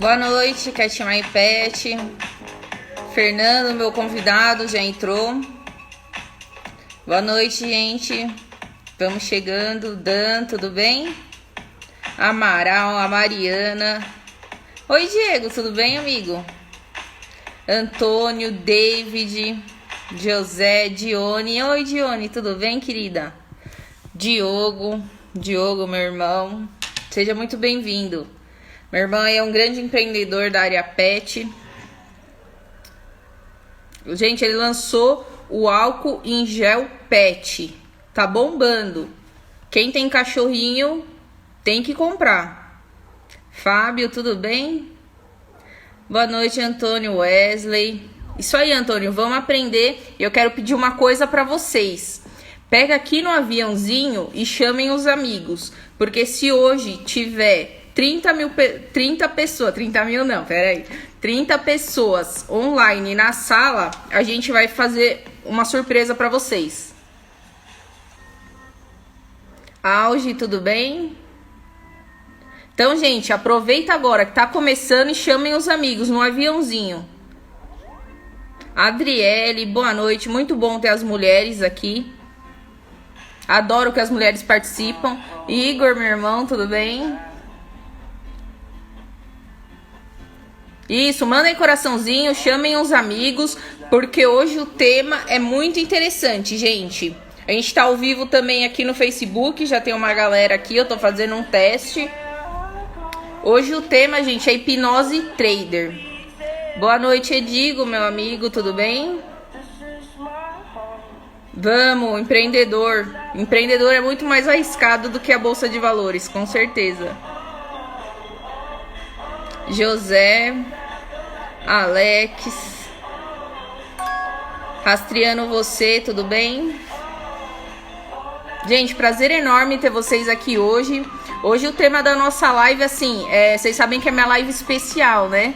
Boa noite, Cat My Pet. Fernando, meu convidado, já entrou. Boa noite, gente. Vamos chegando. Dan, tudo bem? Amaral, a Mariana. Oi, Diego, tudo bem, amigo? Antônio, David, José, Dione. Oi, Dione, tudo bem, querida? Diogo, meu irmão. Seja muito bem-vindo. Meu irmão é um grande empreendedor da área pet. Gente, ele lançou o álcool em gel pet. Tá bombando. Quem tem cachorrinho tem que comprar. Fábio, tudo bem? Boa noite, Antônio, Wesley. Isso aí, Antônio, vamos aprender. Eu quero pedir uma coisa para vocês. Pega aqui no aviãozinho e chamem os amigos. Porque se hoje tiver 30 pessoas online na sala, a gente vai fazer uma surpresa para vocês. Auge, tudo bem? Então, gente, aproveita agora que tá começando e chamem os amigos no aviãozinho. Adriele, boa noite. Muito bom ter as mulheres aqui. Adoro que as mulheres participam. Igor, meu irmão, tudo bem? Isso, mandem coraçãozinho, chamem os amigos, porque hoje o tema é muito interessante, gente. A gente tá ao vivo também aqui no Facebook, já tem uma galera aqui, eu tô fazendo um teste. Hoje o tema, gente, é hipnose trader. Boa noite, Edigo, meu amigo, tudo bem? Vamos, empreendedor. Empreendedor é muito mais arriscado do que a bolsa de valores, com certeza. José, Alex, rastreando você, tudo bem? Gente, prazer enorme ter vocês aqui hoje. Hoje o tema da nossa live, assim, vocês sabem que é minha live especial, né?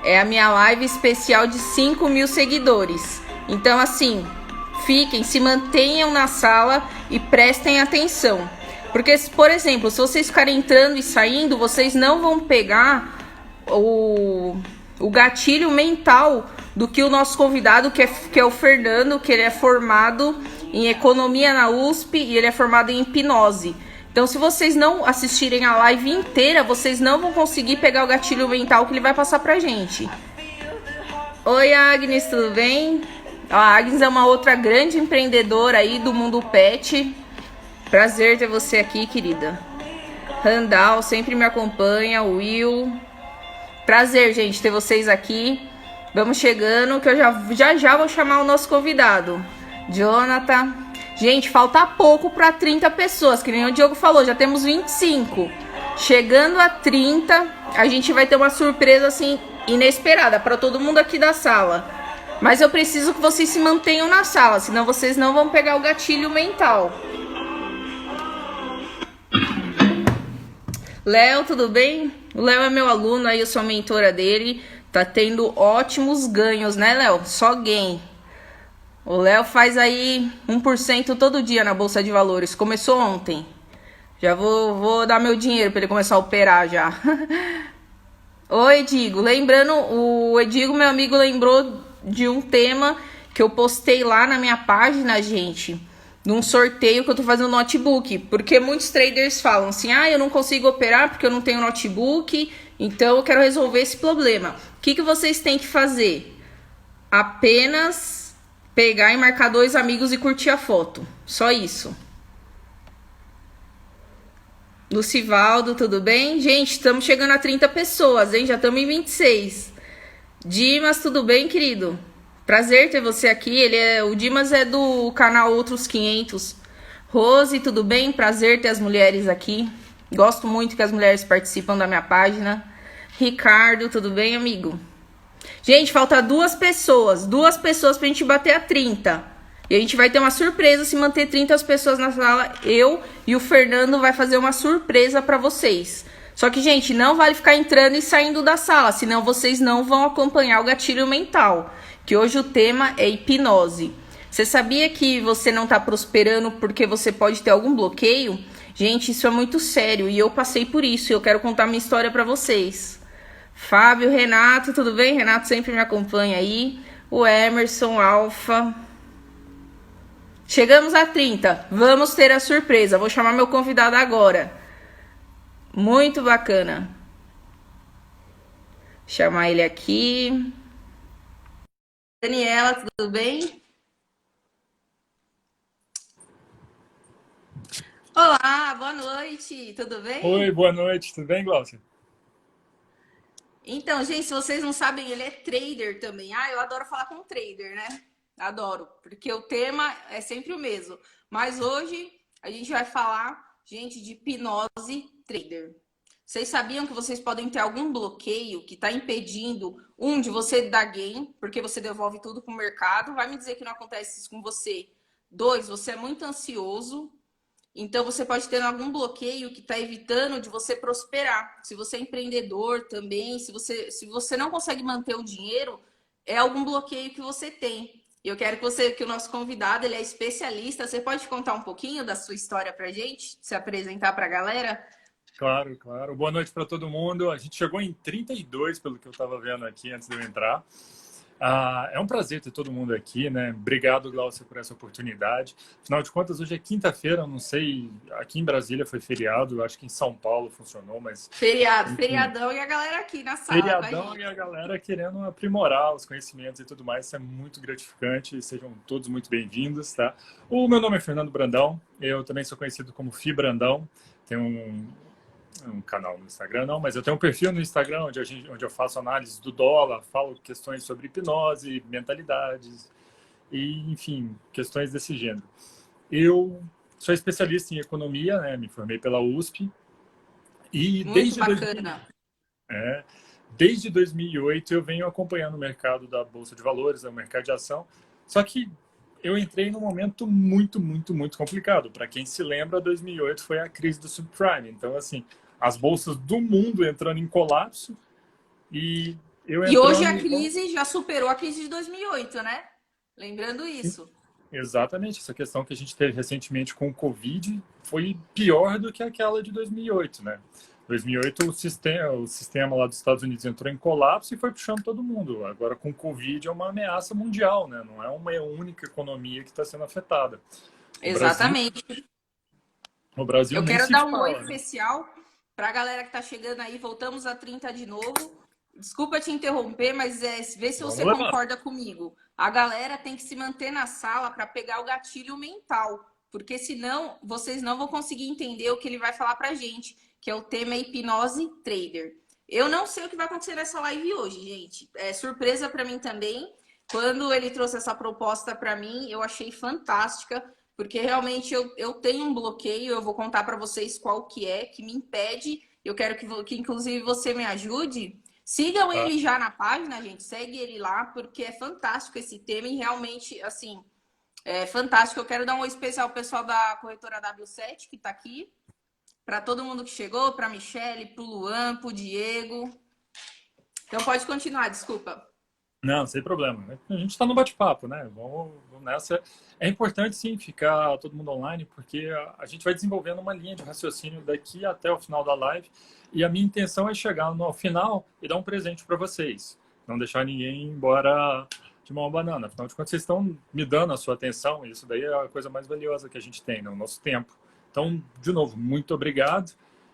É a minha live especial de 5.000 seguidores. Então, assim, fiquem, se mantenham na sala e prestem atenção. Porque, por exemplo, se vocês ficarem entrando e saindo, vocês não vão pegar o gatilho mental do que o nosso convidado, que é o Fernando, que ele é formado em economia na USP e ele é formado em hipnose. Então, se vocês não assistirem a live inteira, vocês não vão conseguir pegar o gatilho mental que ele vai passar pra gente. Oi, Agnes, tudo bem? A Agnes é uma outra grande empreendedora aí do mundo pet. Prazer ter você aqui, querida. Randall sempre me acompanha, Will. Prazer, gente, ter vocês aqui. Vamos chegando, que eu já vou chamar o nosso convidado. Jonathan. Gente, falta pouco para 30 pessoas, que nem o Diogo falou, já temos 25. Chegando a 30, a gente vai ter uma surpresa, assim, inesperada para todo mundo aqui da sala. Mas eu preciso que vocês se mantenham na sala, senão vocês não vão pegar o gatilho mental. Léo, tudo bem? O Léo é meu aluno, aí eu sou a mentora dele. Tá tendo ótimos ganhos, né, Léo? Só gain. O Léo faz aí 1% todo dia na Bolsa de Valores. Começou ontem. Já vou dar meu dinheiro para ele começar a operar já. Oi, Edigo. Lembrando, o Edigo, meu amigo, lembrou de um tema que eu postei lá na minha página, gente. Num sorteio que eu tô fazendo no notebook. Porque muitos traders falam assim, eu não consigo operar porque eu não tenho notebook, então eu quero resolver esse problema. O que vocês têm que fazer? Apenas pegar e marcar 2 amigos e curtir a foto. Só isso. Lucivaldo, tudo bem? Gente, estamos chegando a 30 pessoas, hein? Já estamos em 26. Dimas, tudo bem, querido? Prazer ter você aqui. O Dimas é do canal Outros 500. Rose, tudo bem? Prazer ter as mulheres aqui. Gosto muito que as mulheres participam da minha página. Ricardo, tudo bem, amigo? Gente, falta 2 pessoas. 2 pessoas pra gente bater a 30. E a gente vai ter uma surpresa se manter 30 pessoas na sala. Eu e o Fernando vai fazer uma surpresa pra vocês. Só que, gente, não vale ficar entrando e saindo da sala, senão vocês não vão acompanhar o gatilho mental. Que hoje o tema é hipnose. Você sabia que você não tá prosperando porque você pode ter algum bloqueio? Gente, isso é muito sério e eu passei por isso e eu quero contar minha história pra vocês. Fábio, Renato, tudo bem? Renato sempre me acompanha aí. O Emerson, Alfa. Chegamos a 30. Vamos ter a surpresa. Vou chamar meu convidado agora. Muito bacana. Chamar ele aqui. Daniela, tudo bem? Olá, boa noite. Tudo Oi, bem? boa noite, tudo bem, Glaucia? Então, gente, se vocês não sabem, ele é trader também. Ah, eu adoro falar com trader, né? Adoro, porque o tema é sempre o mesmo. Mas hoje a gente vai falar, gente, de hipnose trader. Vocês sabiam que vocês podem ter algum bloqueio que está impedindo, de você dar gain, porque você devolve tudo para o mercado? Vai me dizer que não acontece isso com você. Dois, você é muito ansioso. Então, você pode ter algum bloqueio que está evitando de você prosperar. Se você é empreendedor também, se você não consegue manter o dinheiro, é algum bloqueio que você tem. E eu quero que o nosso convidado, ele é especialista. Você pode contar um pouquinho da sua história para a gente? Se apresentar para a galera? Claro, claro. Boa noite para todo mundo. A gente chegou em 32, pelo que eu estava vendo aqui antes de eu entrar. É um prazer ter todo mundo aqui, né? Obrigado, Glaucia, por essa oportunidade. Afinal de contas, hoje é quinta-feira, eu não sei, aqui em Brasília foi feriado, eu acho que em São Paulo funcionou, mas Feriado, enfim, feriadão e a galera aqui na sala com a feriadão e gente. a galera querendo aprimorar os conhecimentos e tudo mais. Isso é muito gratificante. Sejam todos muito bem-vindos, tá? O meu nome é Fernando Brandão. Eu também sou conhecido como Fi Brandão. Tenho um canal no Instagram, não, mas eu tenho um perfil no Instagram onde eu faço análise do dólar, falo questões sobre hipnose, mentalidades e, enfim, questões desse gênero. Eu sou especialista em economia, né? Me formei pela USP e Muito bacana. desde 2008 eu venho acompanhando o mercado da Bolsa de Valores, o mercado de ação, só que eu entrei num momento muito, muito, muito complicado. Para quem se lembra, 2008 foi a crise do subprime. Então, assim, as bolsas do mundo entrando em colapso e eu E hoje a entrando... crise já superou a crise de 2008, né? Lembrando Sim, isso. exatamente. Essa questão que a gente teve recentemente com o Covid foi pior do que aquela de 2008, né? 2008 o sistema lá dos Estados Unidos entrou em colapso e foi puxando todo mundo. Agora com o Covid é uma ameaça mundial, né? Não é uma única economia que está sendo afetada. O Brasil, Exatamente. o Brasil Eu nem quero se dar um oi fala, né? especial para a galera que está chegando aí. Voltamos a 30 de novo. Desculpa te interromper, mas vê se você Vamos levar. concorda comigo. A galera tem que se manter na sala para pegar o gatilho mental, porque senão vocês não vão conseguir entender o que ele vai falar para gente, que é o tema hipnose trader. Eu não sei o que vai acontecer nessa live hoje, gente. É surpresa para mim também. Quando ele trouxe essa proposta para mim, eu achei fantástica, porque realmente eu tenho um bloqueio. Eu vou contar para vocês qual que me impede. Eu quero que inclusive você me ajude. Sigam Tá? ele já na página, gente. Segue ele lá, porque é fantástico esse tema e realmente, assim, é fantástico. Eu quero dar um oi especial ao pessoal da corretora W7 que está aqui, para todo mundo que chegou, para Michele, para o Luan, para o Diego. Então pode continuar, desculpa. Não, sem problema. A gente está no bate-papo, né? Vamos nessa. É importante, sim, ficar todo mundo online, porque a gente vai desenvolvendo uma linha de raciocínio daqui até o final da live. E a minha intenção é chegar no final e dar um presente para vocês. Não deixar ninguém ir embora de mão banana. Afinal de contas, vocês estão me dando a sua atenção. E isso daí é a coisa mais valiosa que a gente tem, né? O nosso tempo. Então, de novo, muito obrigado.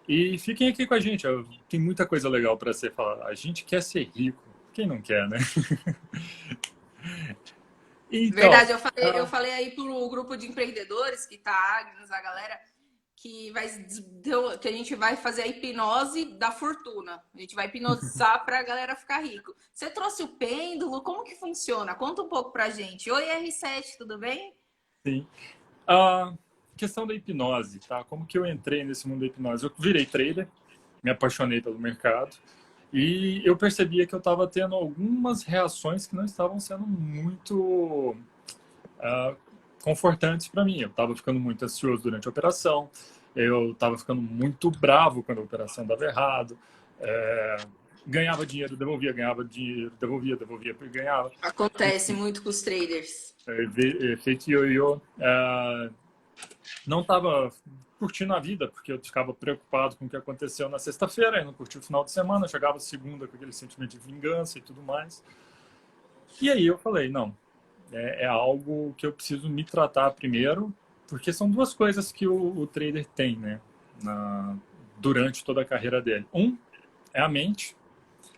E fiquem aqui com a gente. Tem muita coisa legal para ser falada. A gente quer ser rico. Quem não quer, né? Então, Verdade, eu falei aí pro grupo de empreendedores que tá Agnes, a galera, que a gente vai fazer a hipnose da fortuna. A gente vai hipnotizar pra galera ficar rico. Você trouxe o pêndulo? Como que funciona? Conta um pouco pra gente. Oi, R7, tudo bem? sim. A questão da hipnose, tá? Como que eu entrei nesse mundo da hipnose? Eu virei trader, me apaixonei pelo mercado e eu percebia que eu estava tendo algumas reações que não estavam sendo muito ah, confortantes para mim. Eu estava ficando muito ansioso durante a operação, eu estava ficando muito bravo quando a operação dava errado, é, ganhava dinheiro, devolvia, ganhava dinheiro, devolvia, devolvia, ganhava. Acontece muito com os traders. Efeito ioiô. Não estava curtindo a vida, porque eu ficava preocupado com o que aconteceu na sexta-feira, eu não curti o final de semana, chegava segunda com aquele sentimento de vingança e tudo mais. E aí eu falei, não, é algo que eu preciso me tratar primeiro, porque são duas coisas que o trader tem, né, durante toda a carreira dele. Um é a mente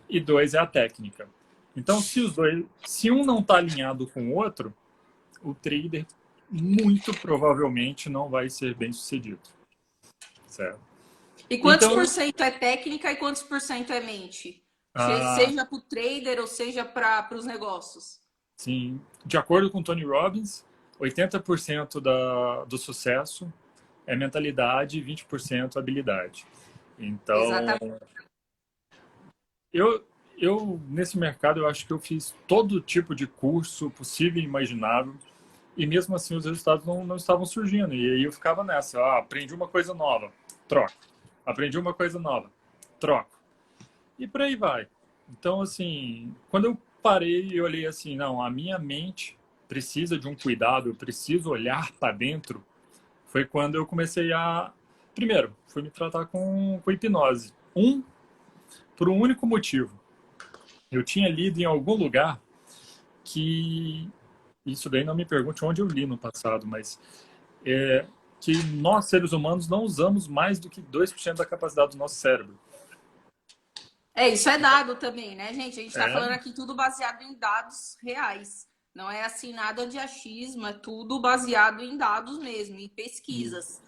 e dois é a técnica. Então, se um não está alinhado com o outro, o trader muito provavelmente não vai ser bem sucedido, certo? E quantos Então, por cento é técnica e quantos por cento é mente? ah, Seja para o trader ou seja para os negócios. sim, de acordo com Tony Robbins, 80% do sucesso é mentalidade e 20% habilidade. Então, Exatamente. eu, nesse mercado, eu acho que eu fiz todo tipo de curso possível e imaginável, e mesmo assim os resultados não estavam surgindo. E aí eu ficava nessa, aprendi uma coisa nova, troco. Aprendi uma coisa nova, troco. E por aí vai. Então, assim, quando eu parei e olhei assim, não, a minha mente precisa de um cuidado, eu preciso olhar para dentro, foi quando eu comecei a... Primeiro, fui me tratar com hipnose. Por um único motivo. Eu tinha lido em algum lugar que... Isso daí não me pergunte onde eu li no passado, mas... que nós, seres humanos, não usamos mais do que 2% da capacidade do nosso cérebro. Isso é dado também, né, gente? A gente está É, falando aqui tudo baseado em dados reais. Não é assim nada de achismo, é tudo baseado em dados mesmo, em pesquisas.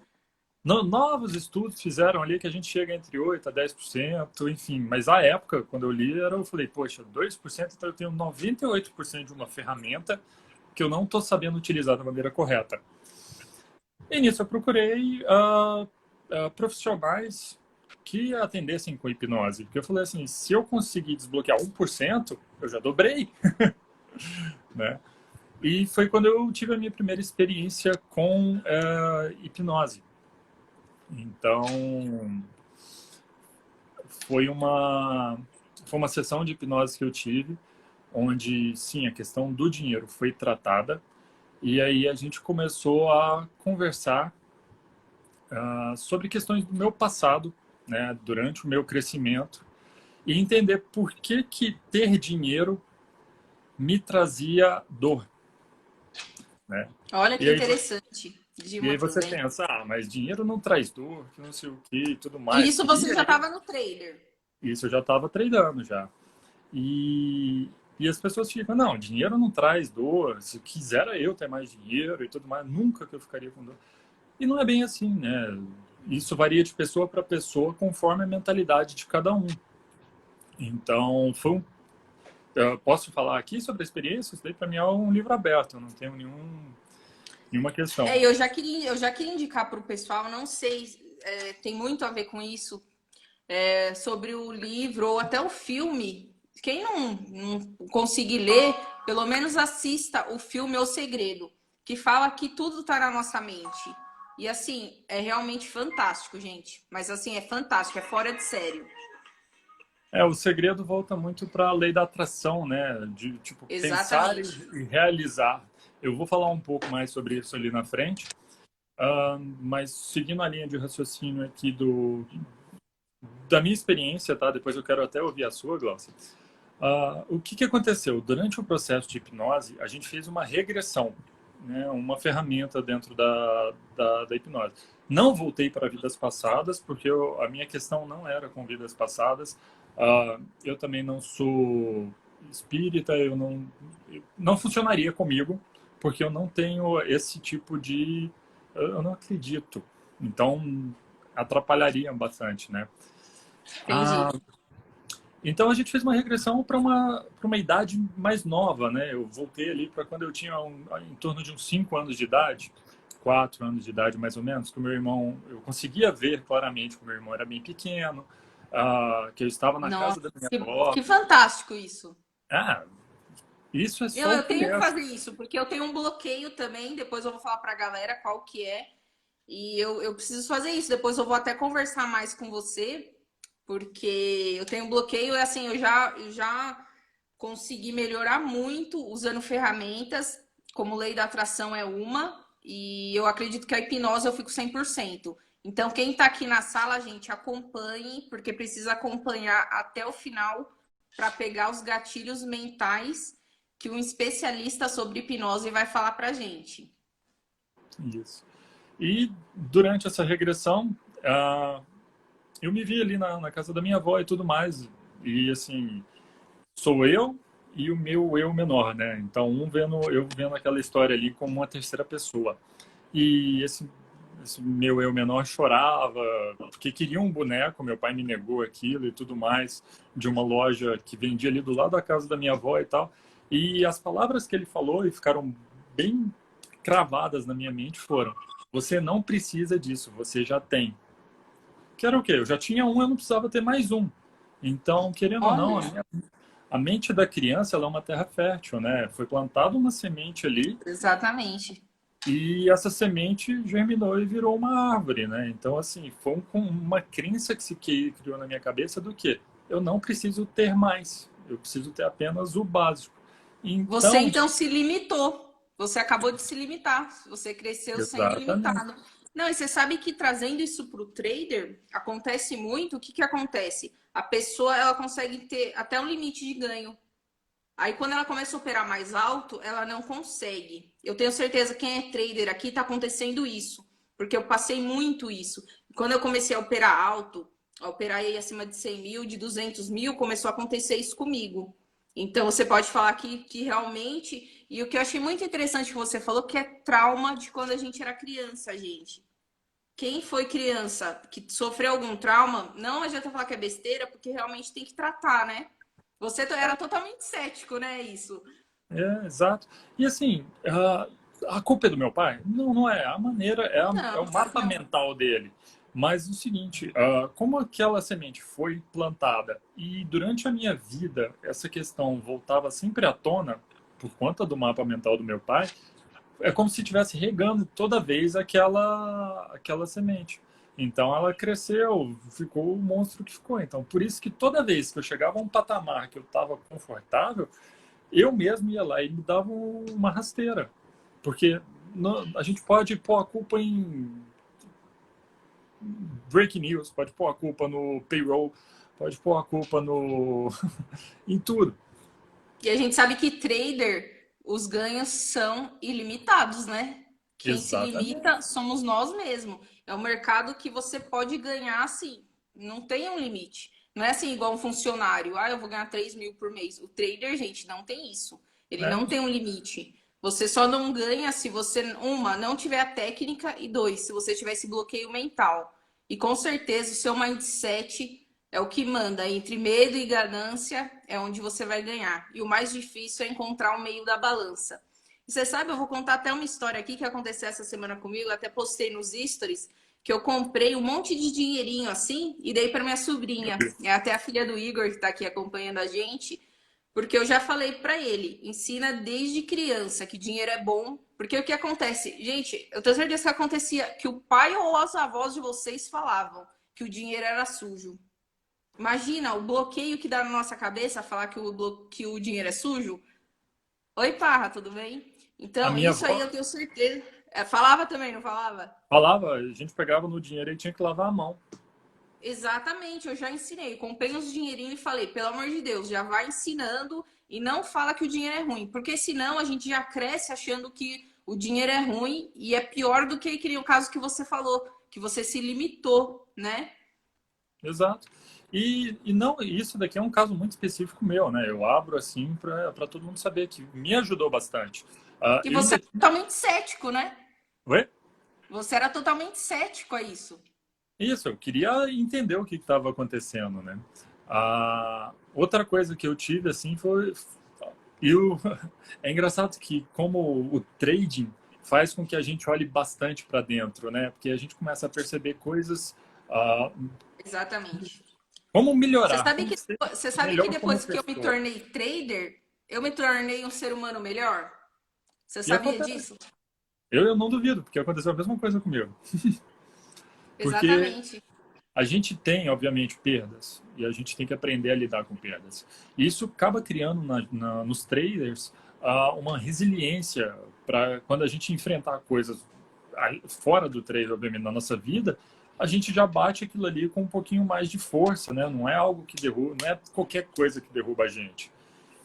novos estudos fizeram ali que a gente chega entre 8% a 10%, enfim. Mas à época, quando eu li, eu falei, poxa, 2%, então eu tenho 98% de uma ferramenta que eu não estou sabendo utilizar da maneira correta. E nisso eu procurei profissionais que atendessem com hipnose. Porque eu falei assim, se eu conseguir desbloquear 1%, eu já dobrei. Né? E foi quando eu tive a minha primeira experiência com hipnose. Então, foi uma sessão de hipnose que eu tive, onde, sim, a questão do dinheiro foi tratada. E aí a gente começou a conversar sobre questões do meu passado, né, durante o meu crescimento, e entender por que ter dinheiro me trazia dor. Né? Olha E que aí, interessante, e aí Dilma você também. pensa, mas dinheiro não traz dor, que não sei o que e tudo E mais. isso E você já aí, estava no trader. isso eu já estava treinando já. E as pessoas ficam, não, dinheiro não traz dor, se quisera eu ter mais dinheiro e tudo mais, nunca que eu ficaria com dor. E não é bem assim, né? Isso varia de pessoa para pessoa conforme a mentalidade de cada um. Então, eu posso falar aqui sobre a experiência? Isso daí para mim é um livro aberto, eu não tenho nenhuma questão. Eu já queria indicar para o pessoal, não sei, tem muito a ver com isso, sobre o livro ou até o filme. Quem não conseguir ler, pelo menos assista o filme O Segredo, que fala que tudo está na nossa mente. E assim, é realmente fantástico, gente. Mas assim, é fantástico, é fora de sério. O segredo volta muito para a lei da atração, né? De tipo pensar Exatamente. e realizar. Eu vou falar um pouco mais sobre isso ali na frente, mas seguindo a linha de raciocínio aqui da minha experiência, tá? Depois eu quero até ouvir a sua, Glaucia. O que aconteceu? Durante o processo de hipnose, a gente fez uma regressão, né? Uma ferramenta dentro da hipnose. Não voltei para vidas passadas, porque a minha questão não era com vidas passadas. Eu também não sou espírita, não funcionaria comigo, porque eu não tenho esse tipo de... Eu não acredito. Então, atrapalharia bastante, né? Entendi. Ah, então a gente fez uma regressão para uma idade mais nova, né? Eu voltei ali para quando eu tinha em torno de uns 5 anos de idade, 4 anos de idade mais ou menos, que o meu irmão, eu conseguia ver claramente que o meu irmão era bem pequeno, que eu estava na Nossa, casa da minha avó. que fantástico isso. Ah, isso é Eu, só o eu tenho que começo. fazer isso, porque eu tenho um bloqueio também. Depois eu vou falar pra galera qual que é. E eu preciso fazer isso. Depois eu vou até conversar mais com você, porque eu tenho um bloqueio. É assim, eu já consegui melhorar muito usando ferramentas, como lei da atração é uma. E eu acredito que a hipnose eu fico 100%. Então, quem está aqui na sala, gente, acompanhe, porque precisa acompanhar até o final para pegar os gatilhos mentais que um especialista sobre hipnose vai falar para gente. Isso. E durante essa regressão, eu me vi ali na casa da minha avó e tudo mais. E assim, sou eu e o meu eu menor, né? Então, eu vendo aquela história ali como uma terceira pessoa. E esse meu eu menor chorava porque queria um boneco, meu pai me negou aquilo e tudo mais, de uma loja que vendia ali do lado da casa da minha avó e tal. E as palavras que ele falou e ficaram bem cravadas na minha mente foram: você não precisa disso, você já tem. Que era o quê? Eu já tinha um, eu não precisava ter mais um. Então, querendo ou não, Olha, a mente da criança, ela é uma terra fértil, né? Foi plantada uma semente ali exatamente. e essa semente germinou e virou uma árvore, né? Então, assim, foi uma crença que se criou na minha cabeça do que eu não preciso ter mais, eu preciso ter apenas o básico. Você Então, então se limitou. Você acabou de se limitar. Você cresceu sendo exatamente. limitado. Não, e você sabe que trazendo isso para o trader, acontece muito. O que, que acontece? A pessoa ela consegue ter até um limite de ganho. Aí quando ela começa a operar mais alto, ela não consegue. Eu tenho certeza que quem é trader aqui está acontecendo isso. Porque eu passei muito isso. Quando eu comecei a operar alto, a operar aí acima de 100 mil, de 200 mil, começou a acontecer isso comigo. Então você pode falar que realmente. E o que eu achei muito interessante que você falou, que é trauma de quando a gente era criança, gente. Quem foi criança que sofreu algum trauma, não adianta falar que é besteira, porque realmente tem que tratar, né? Você era totalmente cético, né? Isso. É, exato. E assim, a culpa é do meu pai? Não, não é. A maneira é Não, o claro que mapa não. mental dele. Mas o seguinte, como aquela semente foi plantada e durante a minha vida essa questão voltava sempre à tona por conta do mapa mental do meu pai, é como se estivesse regando toda vez aquela semente. Então ela cresceu, ficou o monstro que ficou. Então por isso que toda vez que eu chegava a um patamar que eu estava confortável, eu mesmo ia lá e me dava uma rasteira. Porque a gente pode pôr a culpa em breaking news, pode pôr a culpa no payroll, pode pôr a culpa no em tudo. E a gente sabe que trader, os ganhos são ilimitados, né? Quem se Exatamente. limita somos nós mesmos. É um mercado que você pode ganhar assim, não tem um limite. Não é assim igual um funcionário, eu vou ganhar 3 mil por mês. O trader, gente, não tem isso. Ele Né? não tem um limite. Você só não ganha se você, uma, não tiver a técnica, e dois, se você tiver esse bloqueio mental. E com certeza o seu mindset é o que manda. Entre medo e ganância é onde você vai ganhar. E o mais difícil é encontrar o meio da balança. E você sabe, eu vou contar até uma história aqui que aconteceu essa semana comigo. Eu até postei nos stories que eu comprei um monte de dinheirinho assim e dei para minha sobrinha. É até a filha do Igor que está aqui acompanhando a gente. Porque eu já falei para ele, ensina desde criança que dinheiro é bom. Porque o que acontece? Gente, eu tenho certeza que acontecia que o pai ou os avós de vocês falavam que o dinheiro era sujo. Imagina o bloqueio que dá na nossa cabeça falar que o dinheiro é sujo. Oi, Parra, tudo bem? A Então, minha isso aí avó eu tenho certeza. Falava também, não falava? falava, a gente pegava no dinheiro e tinha que lavar a mão. Exatamente, eu já ensinei. Comprei uns dinheirinhos e falei, pelo amor de Deus, já vai ensinando e não fala que o dinheiro é ruim. Porque senão a gente já cresce achando que o dinheiro é ruim e é pior do que o caso que você falou, que você se limitou, né? Exato. E não, isso daqui é um caso muito específico meu, né? Eu abro assim para todo mundo saber que me ajudou bastante. Que Eu você ainda é totalmente cético, né? Oi? Você era totalmente cético a isso. Isso, eu queria entender o que estava acontecendo, né? Outra coisa que eu tive assim foi é engraçado que como o trading faz com que a gente olhe bastante para dentro, né? Porque a gente começa a perceber coisas, ah, Exatamente. como Você melhorar, sabe como que, ser você sabe que melhor como depois que eu me pessoa. tornei trader, eu me tornei um ser humano melhor? Você E sabia acontece. disso? Eu não duvido, porque aconteceu a mesma coisa comigo. Porque Exatamente. a gente tem, obviamente, perdas e a gente tem que aprender a lidar com perdas. E isso acaba criando nos traders uma resiliência para quando a gente enfrentar coisas fora do trade, obviamente, na nossa vida, a gente já bate aquilo ali com um pouquinho mais de força, né? Não é algo que derruba, não é qualquer coisa que derruba a gente.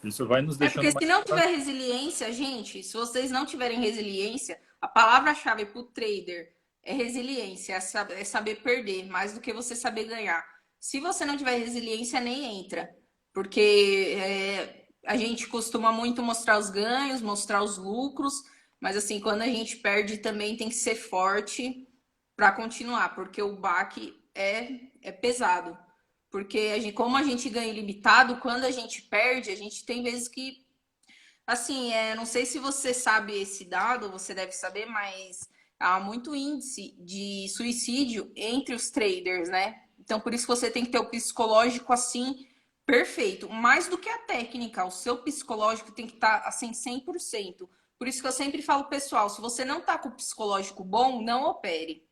Isso vai nos É deixando porque se mais não tiver forte. resiliência, gente, se vocês não tiverem resiliência, a palavra-chave para o trader é resiliência, é saber perder, mais do que você saber ganhar. Se você não tiver resiliência, nem entra. Porque a gente costuma muito mostrar os ganhos, mostrar os lucros, mas assim, quando a gente perde também tem que ser forte para continuar, porque o baque é pesado. Porque como a gente ganha ilimitado, quando a gente perde, a gente tem vezes que assim, não sei se você sabe esse dado, você deve saber, mas há muito índice de suicídio entre os traders, né? Então, por isso que você tem que ter o psicológico assim perfeito, mais do que a técnica, o seu psicológico tem que estar assim 100%. Por isso que eu sempre falo, pessoal, se você não tá com o psicológico bom, não opere.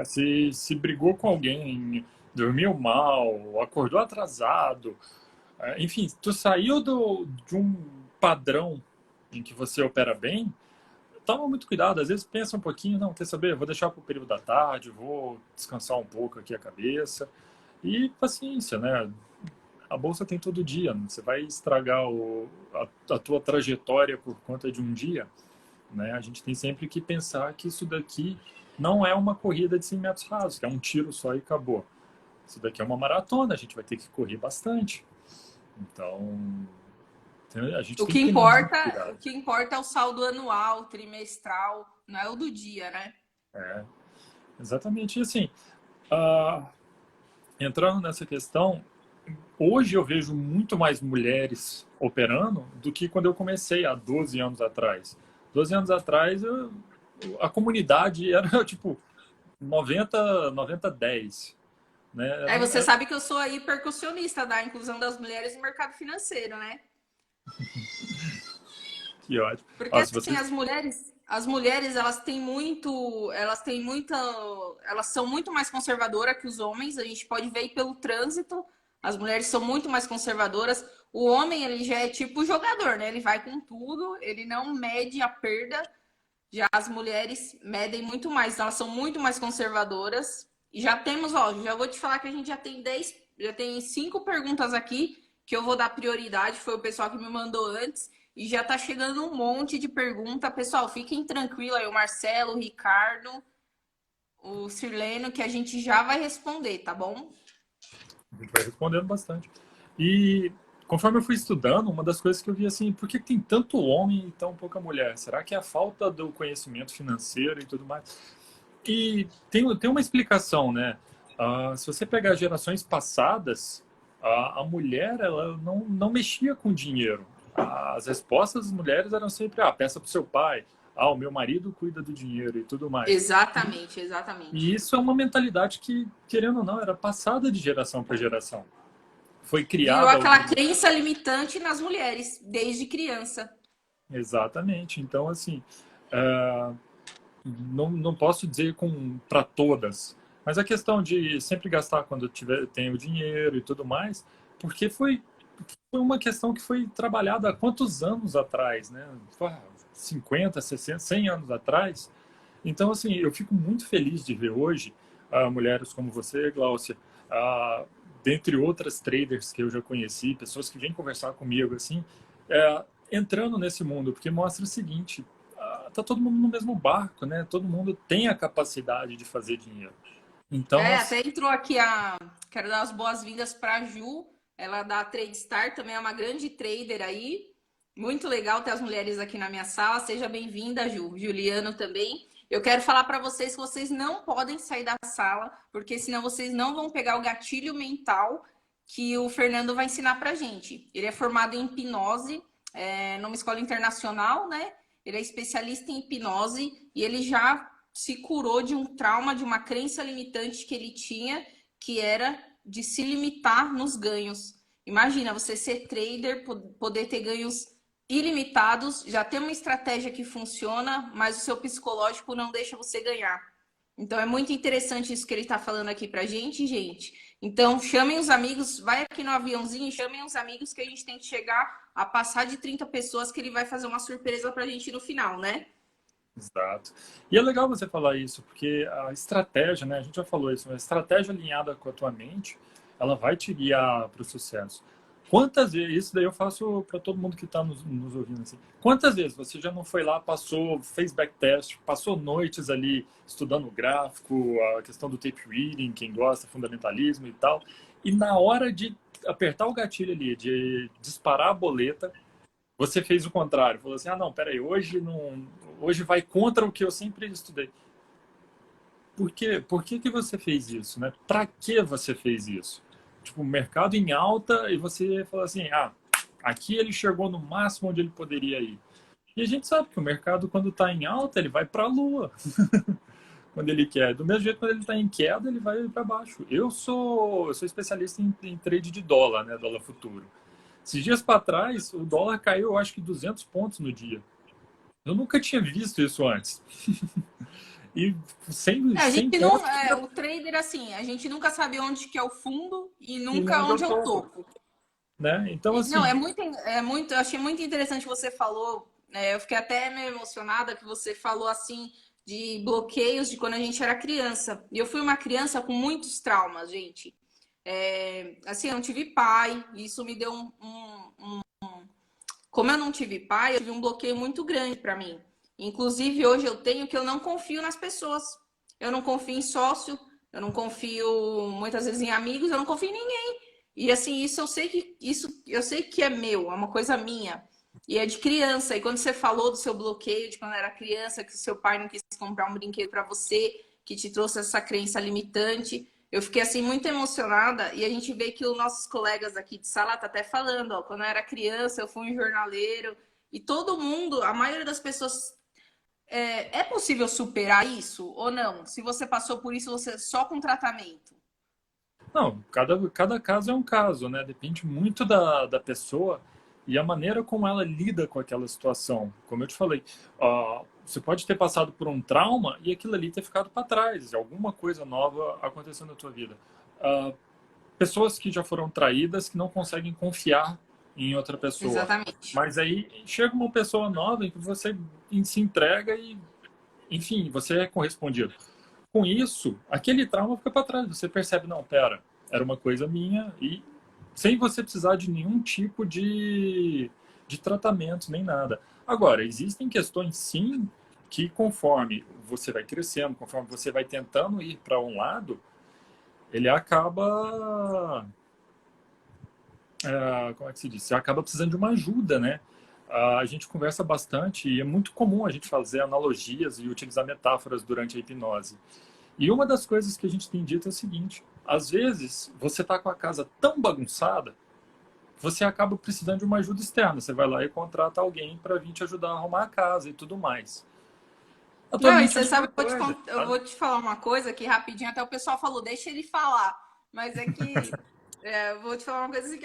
Se brigou com alguém, dormiu mal, acordou atrasado, enfim, tu saiu de um padrão em que você opera bem, toma muito cuidado. Às vezes pensa um pouquinho, não, quer saber? Vou deixar para o período da tarde, vou descansar um pouco aqui a cabeça. E paciência, né? A bolsa tem todo dia. Você vai estragar a tua trajetória por conta de um dia, né? A gente tem sempre que pensar que isso daqui não é uma corrida de 100 metros rasos, que é um tiro só e acabou. Isso daqui é uma maratona, a gente vai ter que correr bastante. Então, a gente tem que ter muito O cuidado. que importa é o saldo anual, trimestral, não é o do dia, né? É, exatamente. E assim, ah, entrando nessa questão, hoje eu vejo muito mais mulheres operando do que quando eu comecei há 12 anos atrás. 12 anos atrás, a comunidade era tipo 90-10, né? Aí você sabe que eu sou aí percussionista da inclusão das mulheres no mercado financeiro, né? Que ótimo. Porque Ó, se assim, você... as mulheres, elas são muito mais conservadoras que os homens, a gente pode ver aí pelo trânsito, as mulheres são muito mais conservadoras. O homem, ele já é tipo jogador, né? Ele vai com tudo, ele não mede a perda. Já as mulheres medem muito mais, então elas são muito mais conservadoras. E já temos, ó, já vou te falar que a gente já tem 5 perguntas aqui que eu vou dar prioridade, foi o pessoal que me mandou antes. E já tá chegando um monte de pergunta. Pessoal, fiquem tranquilos aí, o Marcelo, o Ricardo, o Sirleno, que a gente já vai responder, tá bom? A gente vai respondendo bastante. E conforme eu fui estudando, uma das coisas que eu vi assim, por que tem tanto homem e tão pouca mulher? Será que é a falta do conhecimento financeiro e tudo mais? E tem uma explicação, né? Se você pegar gerações passadas, a mulher ela não mexia com dinheiro. As respostas das mulheres eram sempre: peça para o seu pai, o meu marido cuida do dinheiro e tudo mais. Exatamente, E exatamente. isso é uma mentalidade que, querendo ou não, era passada de geração para geração. Foi Virou criada aquela algumas... crença limitante nas mulheres, desde criança. Exatamente. Então, assim, uh, não posso dizer para todas, mas a questão de sempre gastar quando tem o dinheiro e tudo mais, porque foi uma questão que foi trabalhada há quantos anos atrás, né? 50, 60, 100 anos atrás. Então, assim, eu fico muito feliz de ver hoje mulheres como você, Glaucia, dentre outras traders que eu já conheci, pessoas que vêm conversar comigo, assim, entrando nesse mundo, porque mostra o seguinte: tá todo mundo no mesmo barco, né? Todo mundo tem a capacidade de fazer dinheiro. Então, Até entrou aqui quero dar as boas-vindas para a Ju, ela da TradeStar, também é uma grande trader aí. Muito legal ter as mulheres aqui na minha sala. Seja bem-vinda, Ju. Juliano também. Eu quero falar para vocês que vocês não podem sair da sala, porque senão vocês não vão pegar o gatilho mental que o Fernando vai ensinar para gente. Ele é formado em hipnose, numa escola internacional, né? Ele é especialista em hipnose e ele já se curou de um trauma, de uma crença limitante que ele tinha, que era de se limitar nos ganhos. Imagina você ser trader, poder ter ganhos ilimitados, já tem uma estratégia que funciona, mas o seu psicológico não deixa você ganhar. Então é muito interessante isso que ele está falando aqui pra gente, gente. Então chamem os amigos, vai aqui no aviãozinho e chamem os amigos que a gente tem que chegar a passar de 30 pessoas que ele vai fazer uma surpresa pra gente no final, né? Exato. E é legal você falar isso, porque a estratégia, né? A gente já falou isso, a estratégia alinhada com a tua mente, ela vai te guiar para o sucesso. Quantas vezes, isso daí eu faço para todo mundo que está nos ouvindo assim. Quantas vezes você já não foi lá, passou, fez backtest, passou noites ali estudando gráfico, a questão do tape reading, quem gosta, fundamentalismo e tal, e na hora de apertar o gatilho ali, de disparar a boleta, você fez o contrário, falou assim: ah, não, peraí, hoje não, hoje vai contra o que eu sempre estudei. Por quê? Por que que você fez isso, né? Para que você fez isso? Tipo, o mercado em alta e você falou assim: ah, aqui ele chegou no máximo onde ele poderia ir. E a gente sabe que o mercado, quando está em alta, ele vai para a lua quando ele quer. Do mesmo jeito, quando ele está em queda, ele vai para baixo. Eu sou especialista em trade de dólar, né? Dólar futuro. Esses dias para trás, o dólar caiu, eu acho que 200 pontos no dia. Eu nunca tinha visto isso antes. E A sem gente não, pontos o trader assim, a gente nunca sabe onde que é o fundo e e nunca onde eu onde é o topo, topo. né? Então, Não, assim, eu achei muito interessante que você falou, eu fiquei até meio emocionada que você falou assim de bloqueios de quando a gente era criança. E eu fui uma criança com muitos traumas, gente. Assim, eu não tive pai, e isso me deu como eu não tive pai, eu tive um bloqueio muito grande para mim. Inclusive, hoje eu tenho que eu não confio nas pessoas. Eu não confio em sócio, eu não confio muitas vezes em amigos, eu não confio em ninguém. E assim, isso eu sei que é meu, é uma coisa minha. E é de criança. E quando você falou do seu bloqueio de quando era criança, que o seu pai não quis comprar um brinquedo para você, que te trouxe essa crença limitante, eu fiquei assim muito emocionada e a gente vê que os nossos colegas aqui de sala tá até falando, ó, quando eu era criança eu fui um jornaleiro e todo mundo, a maioria das pessoas é possível superar isso ou não? Se você passou por isso, você só com tratamento. não, cada caso é um caso, né? Depende muito da pessoa e a maneira como ela lida com aquela situação. Como eu te falei, você pode ter passado por um trauma e aquilo ali ter ficado para trás, alguma coisa nova aconteceu na tua vida. Ah, pessoas que já foram traídas que não conseguem confiar em outra pessoa. Exatamente. Mas aí chega uma pessoa nova em que você se entrega e, enfim, você é correspondido. Com isso, aquele trauma fica para trás. Você percebe, não, pera, era uma coisa minha e sem você precisar de nenhum tipo de tratamento nem nada. Agora, existem questões sim que conforme você vai crescendo, conforme você vai tentando ir para um lado, ele acaba, como é que se diz? Você acaba precisando de uma ajuda, né? A gente conversa bastante e é muito comum a gente fazer analogias e utilizar metáforas durante a hipnose. E uma das coisas que a gente tem dito é o seguinte: às vezes você está com a casa tão bagunçada, você acaba precisando de uma ajuda externa. Você vai lá e contrata alguém para vir te ajudar a arrumar a casa e tudo mais. A tua Não, e mente é a você mesma sabe, coisa, eu tá? vou te falar uma coisa que rapidinho, até o pessoal falou, deixa ele falar. Mas é que eu vou te falar uma coisa assim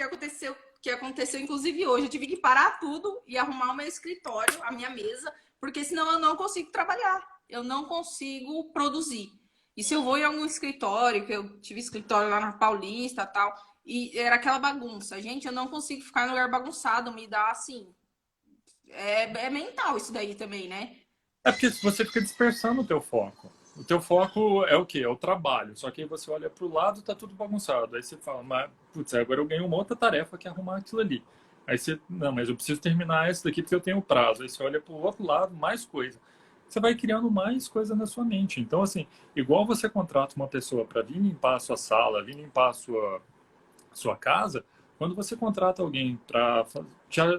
que aconteceu inclusive hoje. Eu tive que parar tudo e arrumar o meu escritório, a minha mesa, porque senão eu não consigo trabalhar. Eu não consigo produzir. E se eu vou em algum escritório, que eu tive escritório lá na Paulista e tal, e era aquela bagunça. Gente, eu não consigo ficar em lugar bagunçado, me dá assim. É mental isso daí também, né? É porque você fica dispersando o teu foco. O teu foco é o quê? É o trabalho. Só que aí você olha para o lado, tá tudo bagunçado. Aí você fala, mas, putz, agora eu ganhei uma outra tarefa que é arrumar aquilo ali. Aí você, não, mas eu preciso terminar isso daqui porque eu tenho prazo. Aí você olha para o outro lado, mais coisa. Você vai criando mais coisa na sua mente. Então, assim, igual você contrata uma pessoa para vir limpar a sua sala, vir limpar a sua casa, quando você contrata alguém para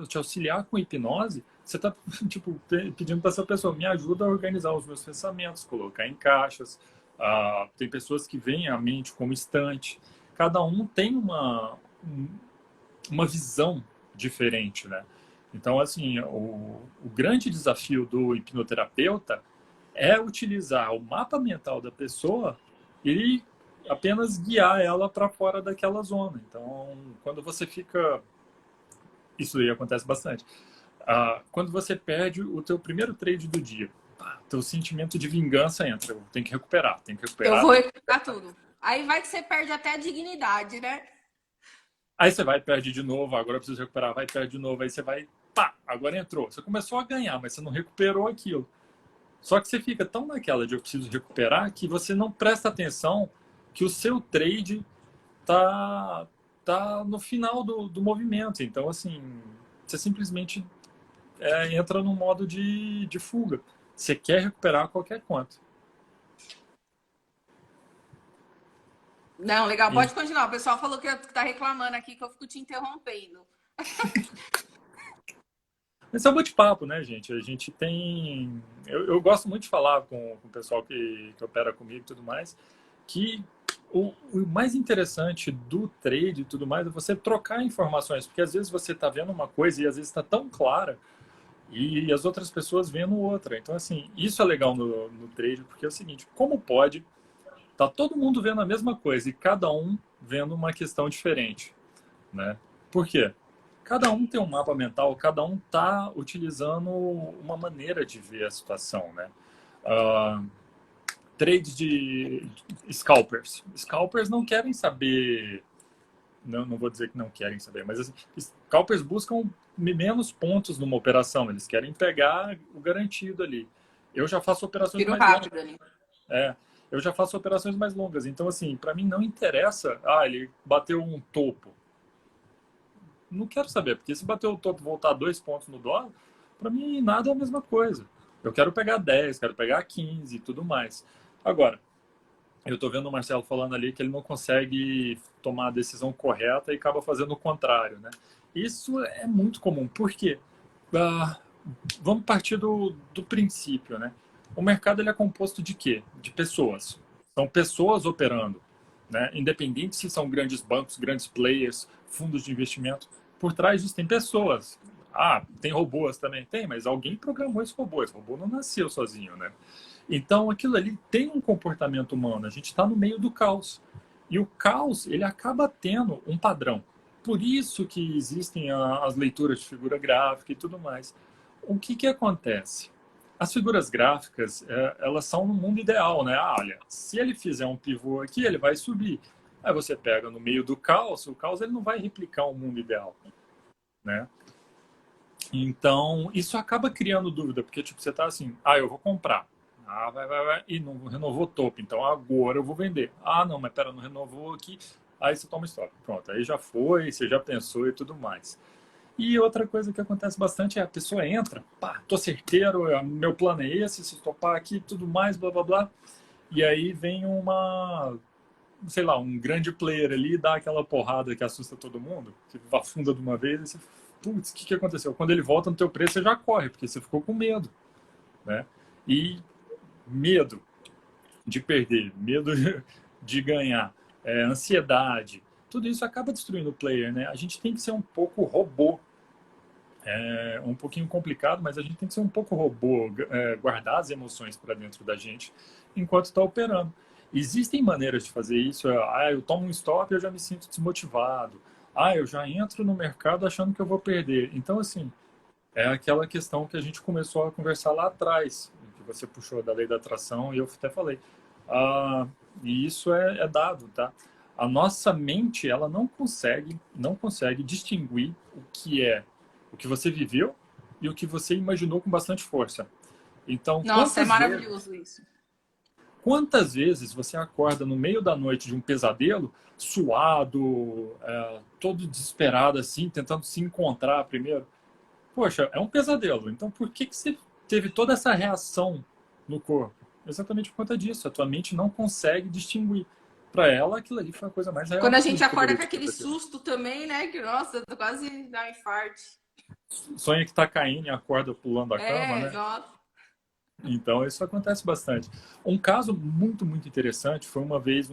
te auxiliar com hipnose, você está tipo, pedindo para essa pessoa, me ajuda a organizar os meus pensamentos, colocar em caixas. Tem pessoas que veem a mente como estante. Cada um tem uma visão diferente, né? Então, assim, o grande desafio do hipnoterapeuta é utilizar o mapa mental da pessoa e apenas guiar ela para fora daquela zona. Então, quando você fica... Isso aí acontece bastante. Quando você perde o teu primeiro trade do dia, teu sentimento de vingança entra. Tem que recuperar, tem que Eu recuperar. vou recuperar tudo. Aí vai que você perde até a dignidade, né? Aí você vai, perde de novo, agora eu preciso recuperar, vai, perde de novo, aí você vai, pá, agora entrou. Você começou a ganhar, mas você não recuperou aquilo. Só que você fica tão naquela de eu preciso recuperar que você não presta atenção que o seu trade tá, tá no final do movimento. Então, assim, você simplesmente entra no modo de fuga. Você quer recuperar a qualquer quanto. Não, legal, E pode continuar. O pessoal falou que tá reclamando aqui que eu fico te interrompendo. esse é um bate-papo, né, gente? A gente tem. Eu gosto muito de falar com o pessoal que opera comigo e tudo mais, que o mais interessante do trade e tudo mais é você trocar informações, porque às vezes você está vendo uma coisa e às vezes está tão clara e as outras pessoas vendo outra. Então, assim, isso é legal no trade, porque é o seguinte: como pode tá todo mundo vendo a mesma coisa e cada um vendo uma questão diferente, né? Por quê? Cada um tem um mapa mental, cada um está utilizando uma maneira de ver a situação, né? Uh, Trades de scalpers. Scalpers não querem saber, não vou dizer que não querem saber, mas assim, scalpers buscam menos pontos numa operação, eles querem pegar o garantido ali. Eu já faço operações Tiro mais longas. rápido ali. É, eu já faço operações mais longas. Então, assim, para mim não interessa, ele bateu um topo. Não quero saber, porque se bater o topo e voltar 2 pontos no dólar, para mim nada é a mesma coisa. Eu quero pegar 10, quero pegar 15 e tudo mais. Agora, eu estou vendo o Marcelo falando ali que ele não consegue tomar a decisão correta e acaba fazendo o contrário, né? Isso é muito comum. Por quê? Ah, vamos partir do princípio, né? O mercado ele é composto de quê? De pessoas. São pessoas operando, né? Independente se são grandes bancos, grandes players, fundos de investimento, por trás disso tem pessoas. Tem robôs também? Tem, mas alguém programou esse robô. Esse robô não nasceu sozinho, né? Então, aquilo ali tem um comportamento humano. A gente está no meio do caos. E o caos, ele acaba tendo um padrão. Por isso que existem as leituras de figura gráfica e tudo mais. O que acontece? As figuras gráficas, elas são no mundo ideal, né? Olha, se ele fizer um pivô aqui, ele vai subir. Aí você pega no meio do caos, o caos ele não vai replicar o mundo ideal, né? Então, isso acaba criando dúvida, porque tipo, você está assim, eu vou comprar. Vai, e não renovou o topo, então agora eu vou vender. Não, mas pera, não renovou aqui. Aí você toma stop. Pronto, aí já foi, você já pensou e tudo mais. E outra coisa que acontece bastante é a pessoa entra, tô certeiro, meu plano é esse, se topar aqui, tudo mais, blá blá blá. E aí vem sei lá, um grande player ali e dá aquela porrada que assusta todo mundo, que afunda de uma vez e você, putz, o que aconteceu? Quando ele volta no teu preço, você já corre, porque você ficou com medo, né? E medo de perder, medo de ganhar, ansiedade, tudo isso acaba destruindo o player, né? A gente tem que ser um pouco robô. É um pouquinho complicado, mas a gente tem que ser um pouco robô, guardar as emoções para dentro da gente enquanto está operando. Existem maneiras de fazer isso. Eu tomo um stop e eu já me sinto desmotivado. Eu já entro no mercado achando que eu vou perder. Então, assim, é aquela questão que a gente começou a conversar lá atrás, que você puxou da lei da atração e eu até falei. E isso é dado, tá? A nossa mente, ela não consegue distinguir o que você viveu e o que você imaginou com bastante força. Então, Nossa, é maravilhoso isso. quantas vezes você acorda no meio da noite de um pesadelo, suado, todo desesperado assim, tentando se encontrar primeiro? Poxa, é um pesadelo. Então, por que você teve toda essa reação no corpo? Exatamente por conta disso. A tua mente não consegue distinguir. Para ela, aquilo ali foi a coisa mais real Quando a que gente acorda poderia com te aquele acontecer. susto também, né? Que, nossa, quase dá um infarto. Sonha que tá caindo e acorda pulando a cama, É, né? nossa. Então, isso acontece bastante. Um caso muito, muito interessante foi uma vez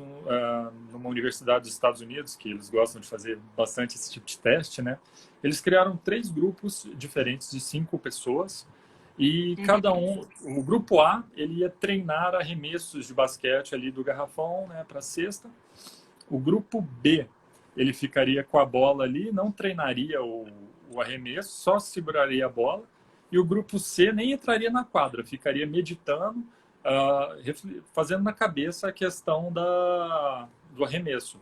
numa universidade dos Estados Unidos, que eles gostam de fazer bastante esse tipo de teste, né? Eles criaram 3 grupos diferentes de 5 pessoas e cada um, o grupo A, ele ia treinar arremessos de basquete ali do garrafão, né, para a cesta. O grupo B, ele ficaria com a bola ali, não treinaria o arremesso, só seguraria a bola. E o grupo C nem entraria na quadra, ficaria meditando, fazendo na cabeça a questão do arremesso.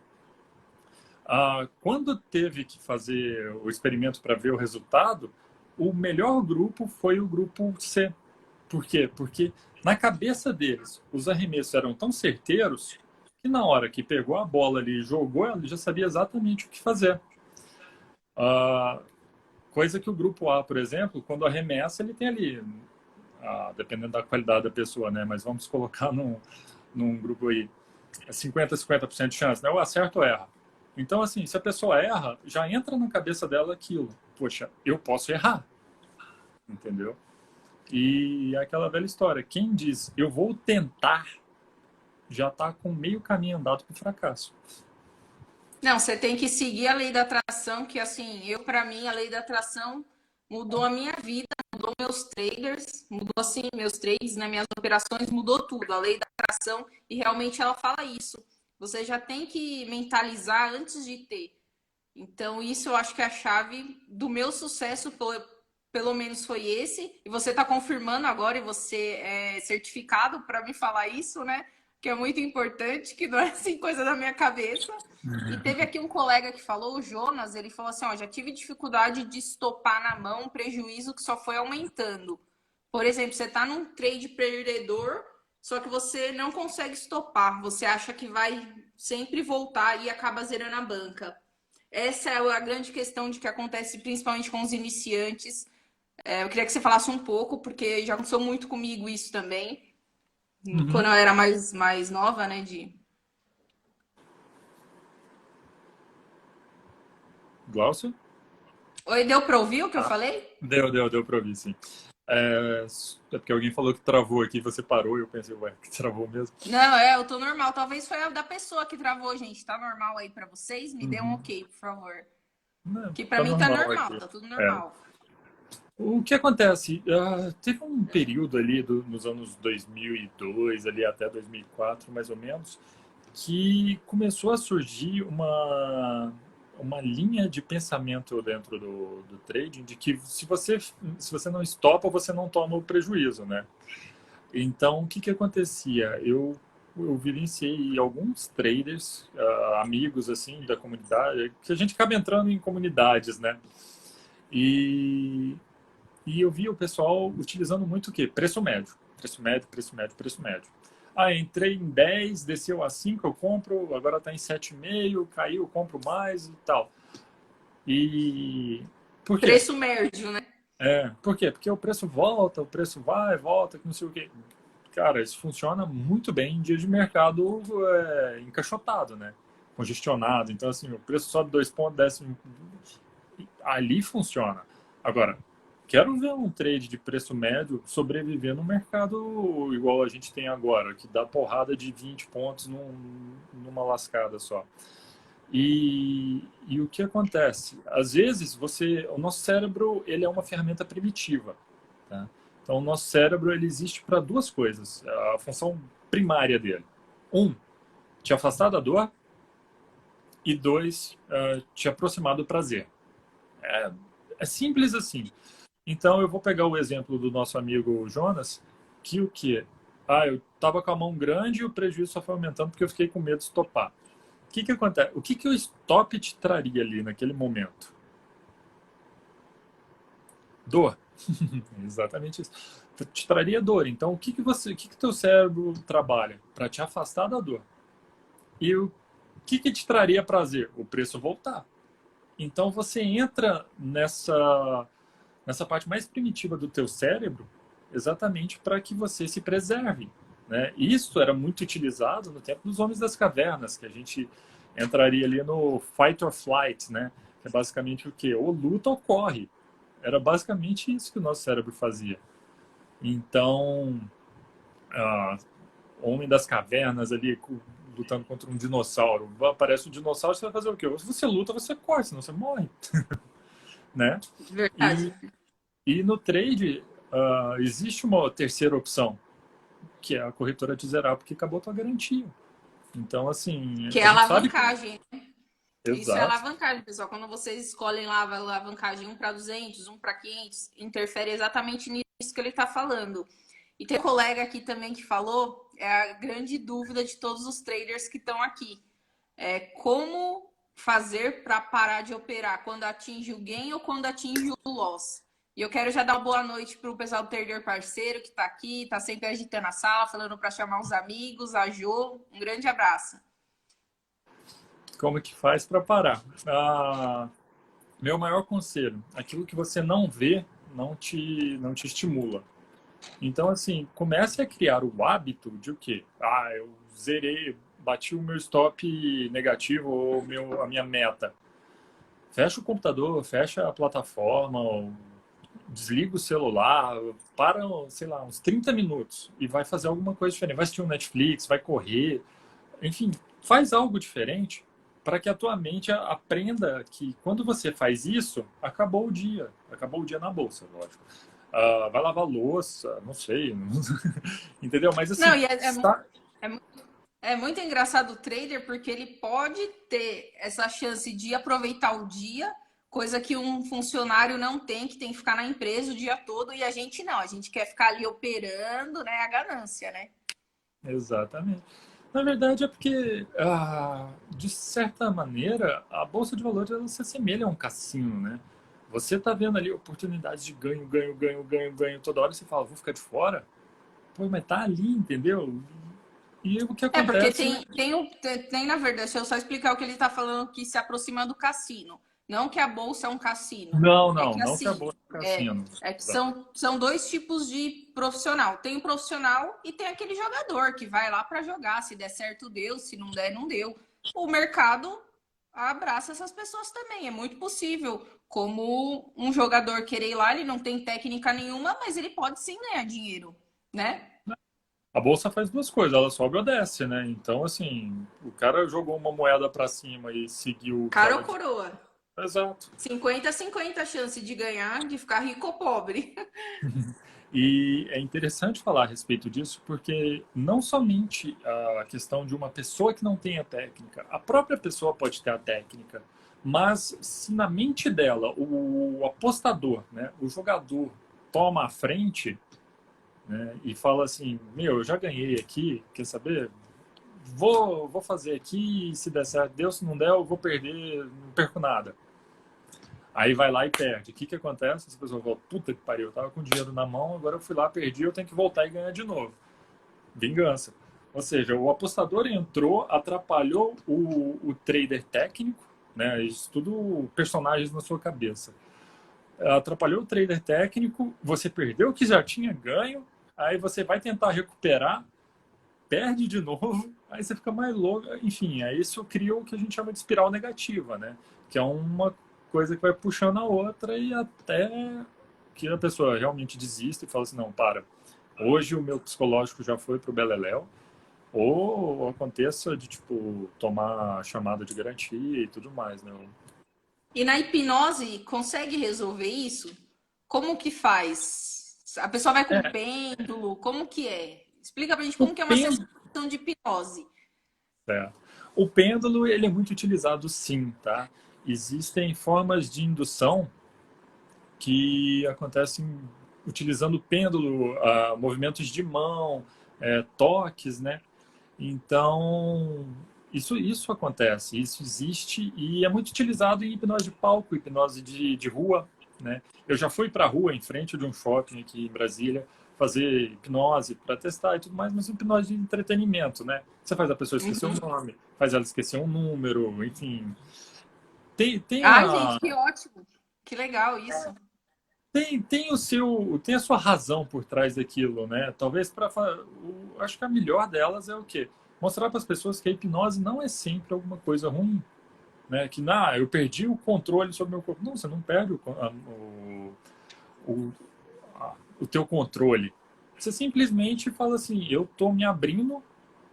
Quando teve que fazer o experimento para ver o resultado, o melhor grupo foi o grupo C, Por quê? Porque na cabeça deles, os arremessos eram tão certeiros que na hora que pegou a bola ali e jogou, ele já sabia exatamente o que fazer. Uh, coisa que o grupo A, por exemplo, quando arremessa, ele tem ali, dependendo da qualidade da pessoa, né? Mas vamos colocar num grupo aí, 50% de chance, né? Ou acerta ou erra. Então, assim, se a pessoa erra, já entra na cabeça dela aquilo. Poxa, eu posso errar. Entendeu? E é aquela velha história. Quem diz eu vou tentar, já está com meio caminho andado para o fracasso. Não, você tem que seguir a lei da atração, que assim, para mim, a lei da atração mudou a minha vida, mudou meus traders, mudou assim, meus trades, né, minhas operações, mudou tudo. A lei da atração, e realmente ela fala isso. Você já tem que mentalizar antes de ter. Então, isso eu acho que é a chave do meu sucesso, pelo menos foi esse. E você está confirmando agora, e você é certificado para me falar isso, né? Que é muito importante, que não é assim coisa da minha cabeça. E teve aqui um colega que falou, o Jonas, ele falou assim, ó, já tive dificuldade de estopar na mão, prejuízo que só foi aumentando. Por exemplo, você está num trade perdedor, só que você não consegue estopar, você acha que vai sempre voltar e acaba zerando a banca. Essa é a grande questão de que acontece principalmente com os iniciantes. Eu queria que você falasse um pouco, porque já aconteceu muito comigo isso também, quando eu era mais nova, né, Glaucio? Oi, deu para ouvir o que eu falei? Deu para ouvir, sim. É porque alguém falou que travou aqui, você parou e eu pensei, ué, que travou mesmo. Não, eu tô normal. Talvez foi a da pessoa que travou, gente. Tá normal aí para vocês? Me dê um ok, por favor. Não, Que para tá mim tá normal normal, aqui. tá tudo É. normal. O que acontece? Teve um período ali nos anos 2002, ali até 2004, mais ou menos, que começou a surgir uma linha de pensamento dentro do trading de que se você não estopa, você não toma o prejuízo, né? Então, o que acontecia? Eu vivenciei alguns traders, amigos assim da comunidade, que a gente acaba entrando em comunidades, né? E, e eu vi o pessoal utilizando muito o quê? Preço médio. Preço médio, preço médio, preço médio. Entrei em 10, desceu a 5, eu compro, agora está em 7,5, caiu, eu compro mais e tal. E por quê? Preço médio, né? Por quê? Porque o preço volta, o preço vai, volta, não sei o quê. Cara, isso funciona muito bem em dia de mercado encaixotado, né? Congestionado. Então, assim, o preço sobe 2 pontos, desce. Ali funciona. Agora, quero ver um trade de preço médio sobreviver no mercado igual a gente tem agora, que dá porrada de 20 pontos numa lascada só. E o que acontece? Às vezes, o nosso cérebro ele é uma ferramenta primitiva. Tá? Então, o nosso cérebro ele existe para duas coisas. A função primária dele. Te afastar da dor. E dois, te aproximar do prazer. É simples assim. Então, eu vou pegar o exemplo do nosso amigo Jonas, que o quê? Eu estava com a mão grande e o prejuízo só foi aumentando porque eu fiquei com medo de estopar. O que acontece? O que o stop te traria ali naquele momento? Dor. Exatamente isso. Te traria dor. Então, o que teu cérebro trabalha? Para te afastar da dor. E o que te traria prazer? O preço voltar. Então, você entra nessa parte mais primitiva do teu cérebro exatamente para que você se preserve. Né? Isso era muito utilizado no tempo dos homens das cavernas, que a gente entraria ali no fight or flight, né? Que é basicamente o quê? Ou luta ou corre. Era basicamente isso que o nosso cérebro fazia. Então, homem das cavernas ali lutando contra um dinossauro. Aparece um dinossauro, você vai fazer o quê? Se você luta, você corre, senão você morre. Né? Verdade. E no trade, existe uma terceira opção, que é a corretora te zerar porque acabou a tua garantia. Então, assim, Que é a a gente sabe que... alavancagem. Isso é Exato. alavancagem, pessoal. Quando vocês escolhem lá a alavancagem 1 para 200, 1 para 500, interfere exatamente nisso que ele está falando. E tem um colega aqui também que falou, é a grande dúvida de todos os traders que estão aqui. Como fazer para parar de operar? Quando atinge o gain ou quando atinge o loss? E E eu quero já dar uma boa noite para o pessoal do Trader Parceiro que está aqui, está sempre agitando a sala, falando para chamar os amigos, a Jo. Um grande abraço. Como que faz para parar? Meu maior conselho, aquilo que você não vê, não te estimula. Então, assim, comece a criar o hábito de o quê? Eu zerei, bati o meu stop negativo ou a minha meta. Fecha o computador, fecha a plataforma, desliga o celular, para, sei lá, uns 30 minutos e vai fazer alguma coisa diferente. Vai assistir um Netflix, vai correr, enfim, faz algo diferente para que a tua mente aprenda que quando você faz isso, acabou o dia. Acabou o dia na bolsa, lógico. Vai lavar louça, não sei. Entendeu? Mas assim, Não, e é, é muito engraçado o trader porque ele pode ter essa chance de aproveitar o dia, coisa que um funcionário não tem, que tem que ficar na empresa o dia todo, e a gente não, a gente quer ficar ali operando, né? A ganância, né? exatamente. Na verdade é porque, de certa maneira, a Bolsa de Valores ela se assemelha a um cassino, né? Você está vendo ali oportunidades de ganho, ganho, ganho, ganho, ganho toda hora e você fala, vou ficar de fora? Pô, mas tá ali, entendeu? E o que É, porque acontece... tem, na verdade, deixa eu só explicar o que ele está falando, que se aproxima do cassino. Não que a bolsa é um cassino. Não, É não, que não que a assim, Bolsa é um cassino. é que são dois tipos de profissional. Tem o profissional e tem aquele jogador que vai lá para jogar. Se der certo, deu. Se não der, não deu. O mercado abraça essas pessoas também. É muito possível. Como um jogador querer ir lá, ele não tem técnica nenhuma, mas ele pode sim ganhar dinheiro, né? A bolsa faz duas coisas, ela sobe ou desce, né? Então, assim, o cara jogou uma moeda para cima e seguiu o que Cara ou tava... coroa? Exato. 50-50 a chance de ganhar, de ficar rico ou pobre. E é interessante falar a respeito disso, porque não somente a questão de uma pessoa que não tem a técnica, a própria pessoa pode ter a técnica, mas se na mente dela o apostador, né, o jogador, toma a frente, né, e fala assim: Meu, eu já ganhei aqui, quer saber? Vou fazer aqui, se der certo, Deus, se não der, eu vou perder, não perco nada. Aí vai lá e perde. O que que acontece? Essa pessoa fala, puta que pariu, eu tava com dinheiro na mão, agora eu fui lá, perdi, eu tenho que voltar e ganhar de novo. Vingança. Ou seja, o apostador entrou, atrapalhou o trader técnico, né? Isso tudo personagens na sua cabeça. Atrapalhou o trader técnico, você perdeu o que já tinha ganho, aí você vai tentar recuperar, perde de novo, aí você fica mais louco. Enfim, aí isso cria o que a gente chama de espiral negativa, né? Que é uma coisa que vai puxando a outra e até que a pessoa realmente desista e fala assim, não, para, hoje o meu psicológico já foi pro beleléu, ou aconteça de, tipo, tomar chamada de garantia e tudo mais, né? E na hipnose, consegue resolver isso? Como que faz? A pessoa vai com É, pêndulo? Como que é? Explica pra gente o como que é uma pêndulo, sessão de hipnose. o pêndulo, ele é muito utilizado sim, tá? Existem formas de indução que acontecem utilizando pêndulo, movimentos de mão, toques, né? Então, isso acontece, isso existe e é muito utilizado em hipnose de palco, hipnose de rua, né? Eu já fui para a rua, em frente de um shopping aqui em Brasília, fazer hipnose para testar e tudo mais, mas hipnose de entretenimento, né? Você faz a pessoa esquecer o Uhum. nome, faz ela esquecer um número, enfim. Tem Ai, a, gente, que ótimo. Que legal isso. tem a sua razão por trás daquilo, né? Talvez acho que a melhor delas é o quê? Mostrar para as pessoas que a hipnose não é sempre alguma coisa ruim, né? Que eu perdi o controle sobre o meu corpo. Não, você não perde o, o teu controle. Você simplesmente fala assim, eu estou me abrindo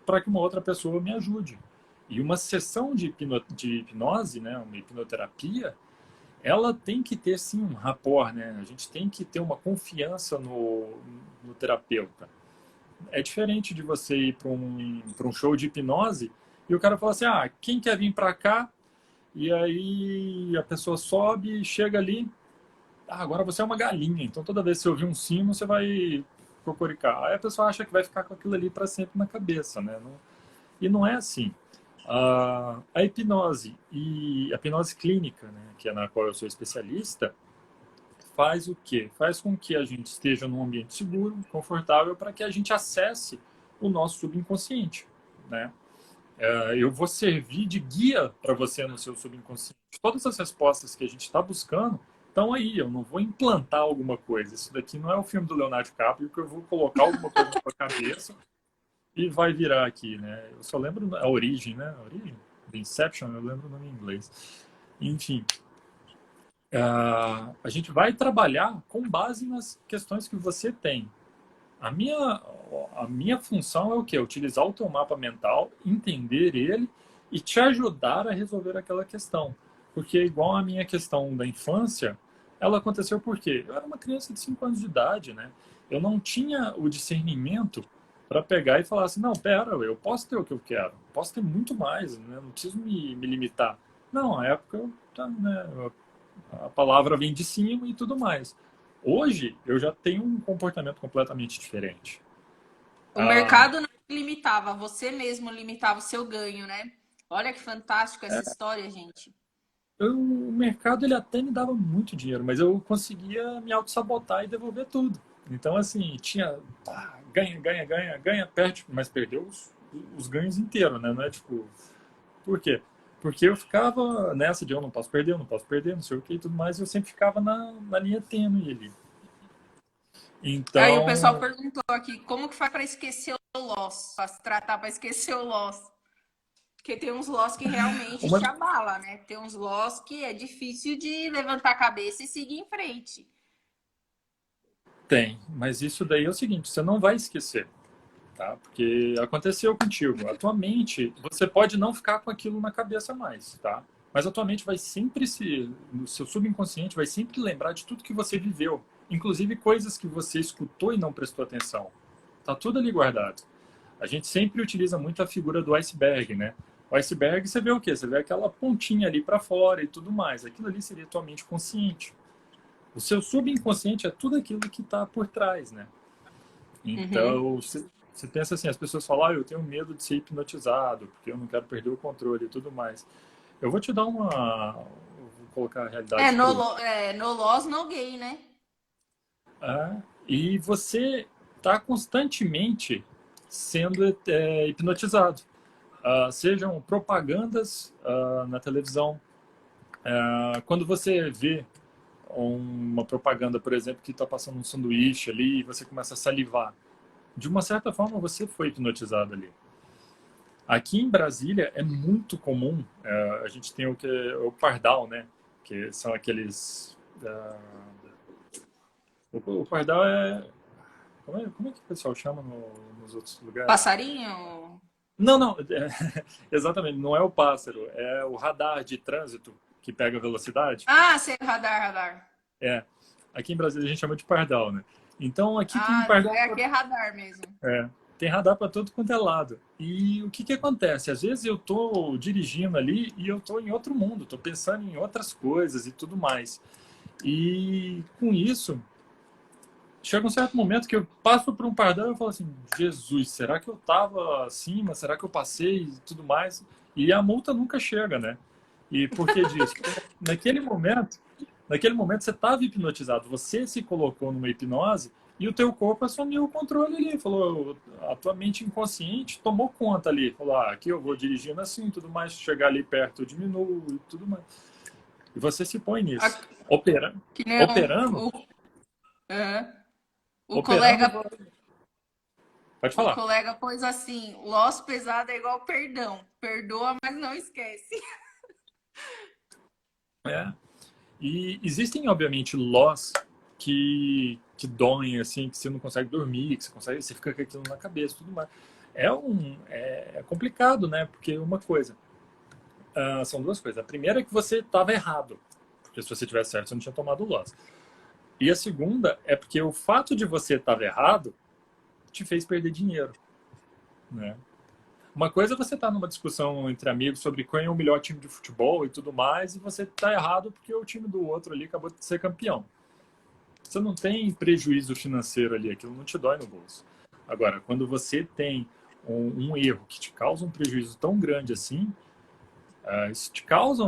para que uma outra pessoa me ajude. E uma sessão de hipnose, né? Uma hipnoterapia, ela tem que ter sim um rapport, né? A gente tem que ter uma confiança no terapeuta. É diferente de você ir para um show de hipnose e o cara fala assim: quem quer vir para cá? E aí a pessoa sobe, chega ali, agora você é uma galinha, então toda vez que você ouvir um sino, você vai cocoricar. Aí a pessoa acha que vai ficar com aquilo ali para sempre na cabeça, né? E não é assim. A hipnose e a hipnose clínica, né, que é na qual eu sou especialista, faz o quê? Faz com que a gente esteja num ambiente seguro, confortável, para que a gente acesse o nosso subconsciente, né? Eu vou servir de guia para você no seu subconsciente. Todas as respostas que a gente está buscando estão aí. Eu não vou implantar alguma coisa. Isso daqui não é o filme do Leonardo DiCaprio que eu vou colocar alguma coisa na sua cabeça e vai virar aqui, né? Eu só lembro a origem, né? A origem, The Inception, eu lembro o nome em inglês. Enfim, a gente vai trabalhar com base nas questões que você tem. A minha função é o quê? Utilizar o teu mapa mental, entender ele e te ajudar a resolver aquela questão. Porque igual a minha questão da infância, ela aconteceu por quê? Eu era uma criança de 5 anos de idade, né? Eu não tinha o discernimento para pegar e falar assim, não, pera, eu posso ter o que eu quero, posso ter muito mais, né? Não preciso me limitar. Não, na época, né, a palavra vem de cima e tudo mais. Hoje, eu já tenho um comportamento completamente diferente. O mercado não limitava, você mesmo limitava o seu ganho, né? Olha que fantástico essa história, gente. O mercado ele até me dava muito dinheiro, mas eu conseguia me auto-sabotar e devolver tudo. Então, assim, tinha ganha, perde, mas perdeu os ganhos inteiros, né? Não é tipo. Por quê? Porque eu ficava nessa de eu não posso perder, não sei o que e tudo mais, e eu sempre ficava na linha tênue ali. Aí o pessoal Então, perguntou aqui, como que faz para esquecer o loss? Para se tratar para esquecer o loss? Porque tem uns loss que realmente uma te abala, né? Tem uns loss que é difícil de levantar a cabeça e seguir em frente. tem, mas isso daí é o seguinte, você não vai esquecer, tá? Porque aconteceu contigo. A tua mente, você pode não ficar com aquilo na cabeça mais, tá? Mas a tua mente vai sempre no seu subconsciente vai sempre lembrar de tudo que você viveu, inclusive coisas que você escutou e não prestou atenção. Tá tudo ali guardado. A gente sempre utiliza muito a figura do iceberg, né? O iceberg, você vê o quê? Você vê aquela pontinha ali para fora e tudo mais. Aquilo ali seria a tua mente consciente. O seu subconsciente é tudo aquilo que está por trás, né? Então, você pensa assim, as pessoas falam, eu tenho medo de ser hipnotizado, porque eu não quero perder o controle e tudo mais. Eu vou te dar vou colocar a realidade crua. No loss, no gain, né? E você está constantemente sendo hipnotizado. Sejam propagandas na televisão. Quando você vê uma propaganda, por exemplo, que está passando um sanduíche ali e você começa a salivar, de uma certa forma você foi hipnotizado ali. Aqui em Brasília é muito comum, a gente tem o pardal, né? Que são aqueles... o pardal é... Como é que o pessoal chama nos outros lugares? Passarinho? Não, exatamente, não é o pássaro, é o radar de trânsito que pega a velocidade. Ah, sei, radar. Aqui em Brasília a gente chama de pardal, né? Então aqui tem pardal. Aqui é radar mesmo. Tem radar para todo quanto é lado. E o que acontece? Às vezes eu tô dirigindo ali e eu tô em outro mundo, tô pensando em outras coisas e tudo mais. E com isso, chega um certo momento que eu passo por um pardal e eu falo assim, Jesus, será que eu tava acima? Será que eu passei e tudo mais? E a multa nunca chega, né? E por que disso? Naquele momento você estava hipnotizado, você se colocou numa hipnose e o teu corpo assumiu o controle ali, falou, a tua mente inconsciente tomou conta ali, falou, aqui eu vou dirigindo assim, tudo mais, chegar ali perto eu diminuo e tudo mais. E você se põe nisso, operando. O colega Pode falar. O colega pôs assim, loss pesado é igual perdão. Perdoa, mas não esquece. E existem, obviamente, loss que doem, assim, que você não consegue dormir, que você fica com aquilo na cabeça, tudo mais. É complicado, né? Porque uma coisa, são duas coisas. A primeira é que você estava errado, porque se você tivesse certo, você não tinha tomado loss. E a segunda é porque o fato de você estar errado te fez perder dinheiro, né? Uma coisa é você estar numa discussão entre amigos sobre quem é o melhor time de futebol e tudo mais, e você está errado porque o time do outro ali acabou de ser campeão. Você não tem prejuízo financeiro ali, aquilo não te dói no bolso. Agora, quando você tem um erro que te causa um prejuízo tão grande assim, isso te causa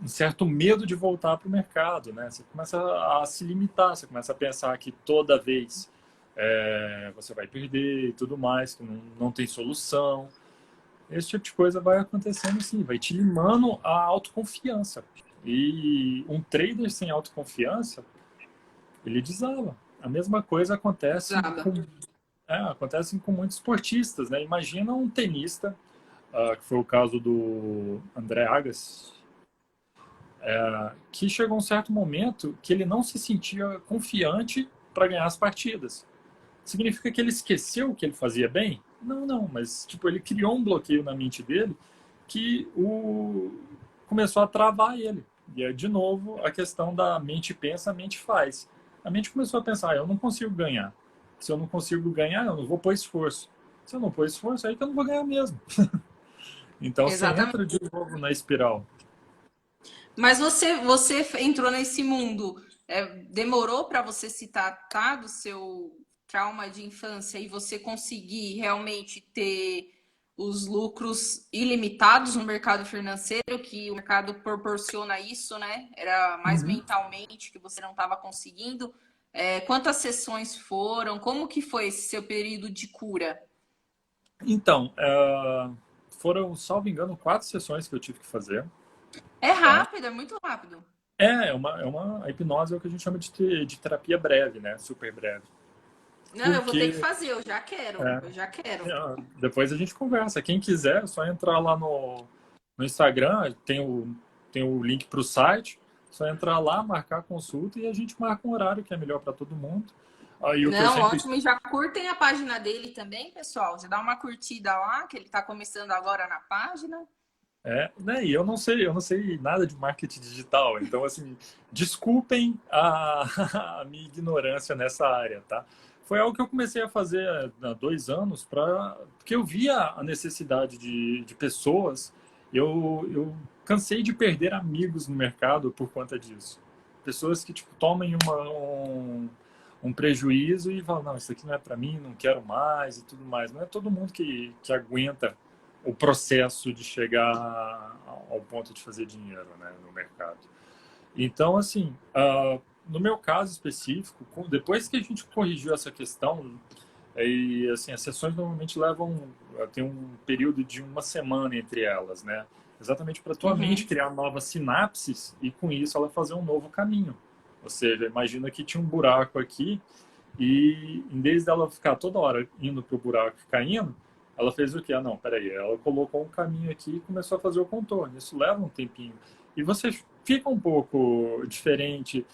um certo medo de voltar para o mercado, né? Você começa a se limitar, você começa a pensar que toda vez você vai perder e tudo mais, que não tem solução. Esse tipo de coisa vai acontecendo assim, vai te limando a autoconfiança. E um trader sem autoconfiança, ele desaba. A mesma coisa Usada. acontece com muitos esportistas, né? Imagina um tenista, que foi o caso do André Agassi, que chegou um certo momento que ele não se sentia confiante para ganhar as partidas. Significa que ele esqueceu o que ele fazia bem? Não, não, mas tipo, ele criou um bloqueio na mente dele que começou a travar ele. E é de novo a questão da mente pensa, a mente faz. A mente começou a pensar, eu não consigo ganhar. Se eu não consigo ganhar, eu não vou pôr esforço. Se eu não pôr esforço, aí que eu não vou ganhar mesmo. Então você Exatamente. entra de novo na espiral. Mas você entrou nesse mundo, demorou para você se tratar do seu trauma de infância e você conseguir realmente ter os lucros ilimitados no mercado financeiro, que o mercado proporciona isso, né? Era mais Uhum. mentalmente que você não estava conseguindo. Quantas sessões foram? Como que foi esse seu período de cura? Então, foram, salvo engano, 4 sessões que eu tive que fazer. É Tá? rápido, é muito rápido. A hipnose é o que a gente chama de terapia breve, né? Super breve. Não, eu vou ter que Porque fazer, eu já quero, é, eu já quero. depois a gente conversa. Quem quiser, é só entrar lá no Instagram, tem o link para o site, só entrar lá, marcar a consulta e a gente marca um horário que é melhor para todo mundo. Aí o que eu Não, sempre. ótimo. E já curtem a página dele também, pessoal. Já dá uma curtida lá, que ele está começando agora na página. Né, e eu não sei nada de marketing digital, então assim, desculpem a minha ignorância nessa área, tá? Foi algo que eu comecei a fazer há 2 anos, porque eu via a necessidade de pessoas, eu cansei de perder amigos no mercado por conta disso. Pessoas que tipo, tomem um prejuízo e falam, não, isso aqui não é para mim, não quero mais e tudo mais. Não é todo mundo que aguenta o processo de chegar ao ponto de fazer dinheiro, né, no mercado. Então, assim, no meu caso específico, depois que a gente corrigiu essa questão, e assim, as sessões normalmente tem um período de uma semana entre elas, né? Exatamente para tua mente Uhum. criar novas sinapses e com isso ela fazer um novo caminho. Ou seja, imagina que tinha um buraco aqui e em vez dela ficar toda hora indo pro buraco e caindo, ela fez o quê? Não, peraí. Ela colocou um caminho aqui e começou a fazer o contorno. Isso leva um tempinho. E você fica um pouco diferente,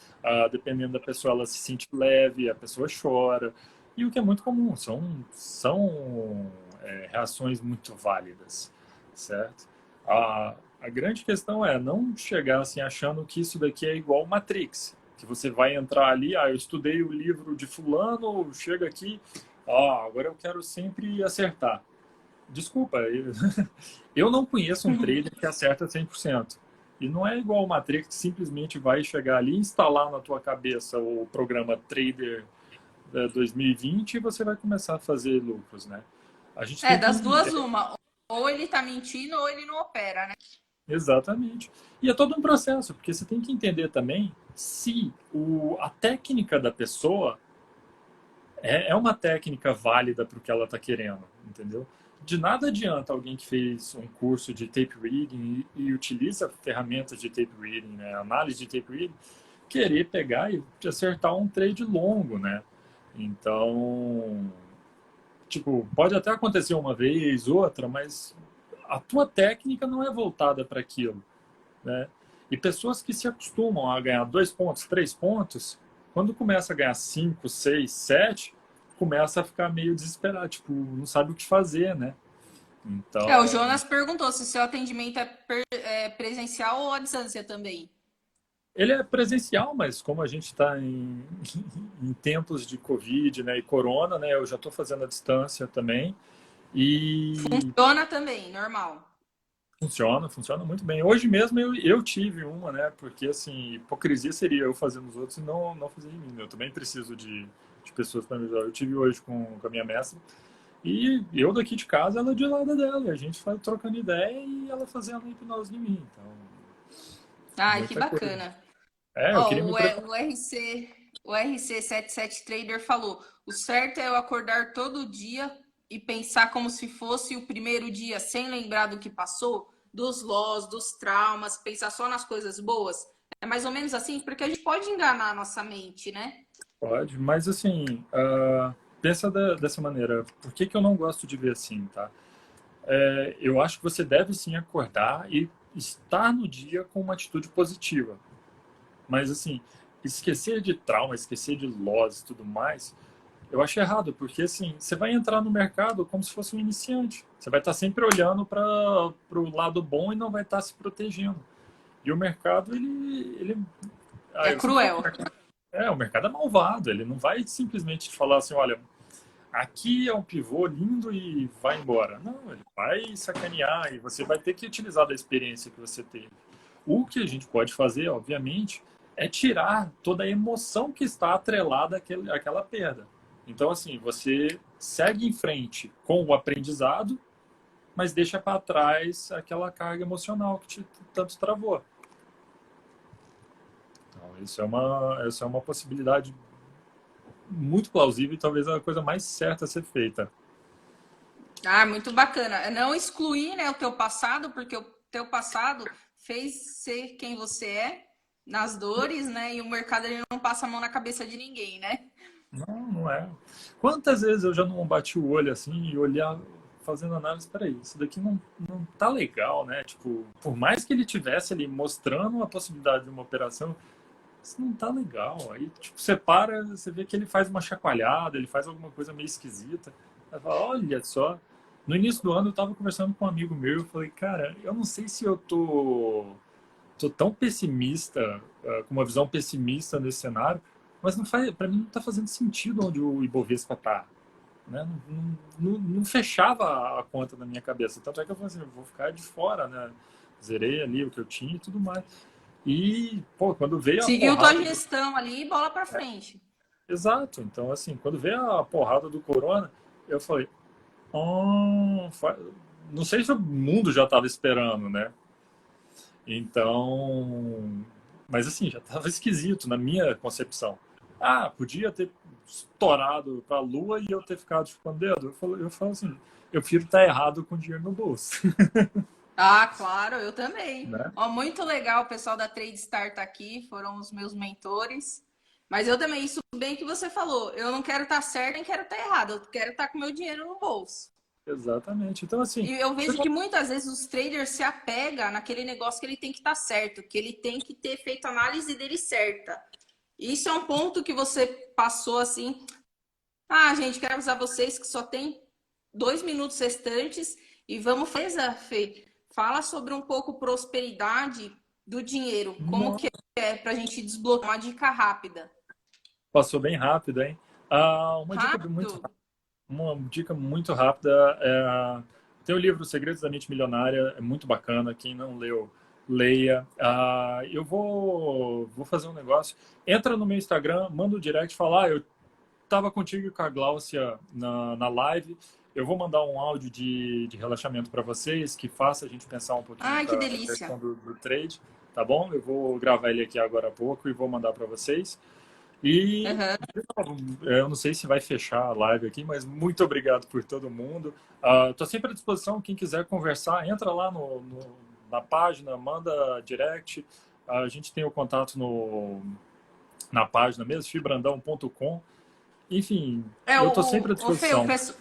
dependendo da pessoa, ela se sente leve, a pessoa chora. E o que é muito comum, são reações muito válidas, certo? A grande questão é não chegar assim achando que isso daqui é igual Matrix, que você vai entrar ali, eu estudei o livro de fulano, chega aqui, agora eu quero sempre acertar. Desculpa, eu não conheço um trader que acerta 100%. E não é igual o Matrix que simplesmente vai chegar ali e instalar na tua cabeça o programa Trader 2020 e você vai começar a fazer lucros, né? A gente tem Das que. duas, uma. Ou ele tá mentindo ou ele não opera, né? Exatamente. E é todo um processo, porque você tem que entender também se a técnica da pessoa é uma técnica válida para o que ela está querendo, entendeu? De nada adianta alguém que fez um curso de tape reading e utiliza ferramentas de tape reading, né, análise de tape reading, querer pegar e acertar um trade longo, né? Então, tipo, pode até acontecer uma vez, outra, mas a tua técnica não é voltada para aquilo, né? E pessoas que se acostumam a ganhar 2 pontos, 3 pontos, quando começa a ganhar 5, 6, 7, começa a ficar meio desesperado, tipo, não sabe o que fazer, né? O Então, Jonas perguntou se o seu atendimento é presencial ou à distância também. ele é presencial, mas como a gente está em tempos de Covid, né, e Corona, né, eu já estou fazendo à distância também. E Funciona também, normal. funciona muito bem. Hoje mesmo eu tive uma, né? Porque, assim, hipocrisia seria eu fazer nos outros e não fazer em mim. Eu também preciso de pessoas para me ajudar. Eu tive hoje com a minha mestra e eu daqui de casa, ela de lado dela. E a gente vai trocando ideia e ela fazendo hipnose em mim. Então, Ai, que muita coisa. bacana. É, eu Ó, queria me preparar. o RC77 Trader falou: o certo é eu acordar todo dia e pensar como se fosse o primeiro dia, sem lembrar do que passou, dos loss, dos traumas, pensar só nas coisas boas. É mais ou menos assim, porque a gente pode enganar a nossa mente, né? Pode, mas assim, pensa dessa maneira. Por que que eu não gosto de ver assim, tá? Eu acho que você deve sim acordar e estar no dia com uma atitude positiva. Mas assim, esquecer de trauma, esquecer de loss e tudo mais, eu acho errado, porque assim, você vai entrar no mercado como se fosse um iniciante. Você vai estar sempre olhando para o lado bom e não vai estar se protegendo. E o mercado, É eu sempre falo que cruel. o mercado é malvado. Ele não vai simplesmente te falar assim, olha, aqui é um pivô lindo e vai embora. Não, ele vai sacanear e você vai ter que utilizar da experiência que você teve. O que a gente pode fazer, obviamente, é tirar toda a emoção que está atrelada àquela perda. Então, assim, você segue em frente com o aprendizado, mas deixa para trás aquela carga emocional que te tanto travou. Então, isso é uma possibilidade muito plausível e talvez a coisa mais certa a ser feita. Ah, muito bacana. É não excluir, né, o teu passado, porque o teu passado fez ser quem você é nas dores, né? E o mercado ele não passa a mão na cabeça de ninguém, né? Não, não é. Quantas vezes eu já não bati o olho assim e olhar fazendo análise, peraí, isso daqui não tá legal, né? Tipo, por mais que ele tivesse ali mostrando a possibilidade de uma operação, isso não tá legal. Aí, tipo, você para, você vê que ele faz uma chacoalhada, ele faz alguma coisa meio esquisita. Aí fala, olha só. No início do ano eu tava conversando com um amigo meu, eu falei, cara, eu não sei se eu tô tão pessimista, com uma visão pessimista nesse cenário, mas não faz, para mim não está fazendo sentido onde o Ibovespa está. Né? Não fechava a conta na minha cabeça. Tanto é que eu falei assim, eu vou ficar de fora, né? Zerei ali o que eu tinha e tudo mais. E, pô, quando veio a Seguiu tua porrada do... gestão ali e bola para frente. Exato. Então, assim, quando veio a porrada do Corona, eu falei, não sei se o mundo já estava esperando, né? Então, mas assim, já estava esquisito na minha concepção. Ah, podia ter estourado para a lua e eu ter ficado chupando dedo. Eu falo assim, eu prefiro estar errado com dinheiro no bolso, Ah, claro, eu também. né? Ó, muito legal, o pessoal da Trade Star tá aqui, foram os meus mentores. Mas eu também, isso bem que você falou, eu não quero estar certo nem quero estar errado, eu quero estar com meu dinheiro no bolso. Exatamente. Então, assim, E eu você vejo que muitas vezes os traders se apegam naquele negócio que ele tem que estar certo, que ele tem que ter feito a análise dele certa. Isso é um ponto que você passou assim. Ah, gente, quero avisar vocês que só tem 2 minutos restantes e vamos fazer, Fê. Fala sobre um pouco prosperidade do dinheiro. Como não, que é para a gente desbloquear uma dica rápida? passou bem rápido, hein? Ah, Rápido? uma dica muito rápida tem o livro Segredos da Mente Milionária, é muito bacana. Quem não leu, leia. Eu vou fazer um negócio. Entra no meu Instagram, manda um direct, fala, eu estava contigo e com a Gláucia na live. Eu vou mandar um áudio de relaxamento para vocês, que faça a gente pensar um pouquinho Ai, que para a delícia. questão do trade, tá bom? Eu vou gravar ele aqui agora há pouco e vou mandar para vocês. E Uhum. eu não sei se vai fechar a live aqui, mas muito obrigado por todo mundo. Estou sempre à disposição. Quem quiser conversar, entra lá na página, manda direct. A gente tem o contato na página mesmo, fibrandão.com. Enfim, É, eu estou sempre à o Fê, disposição.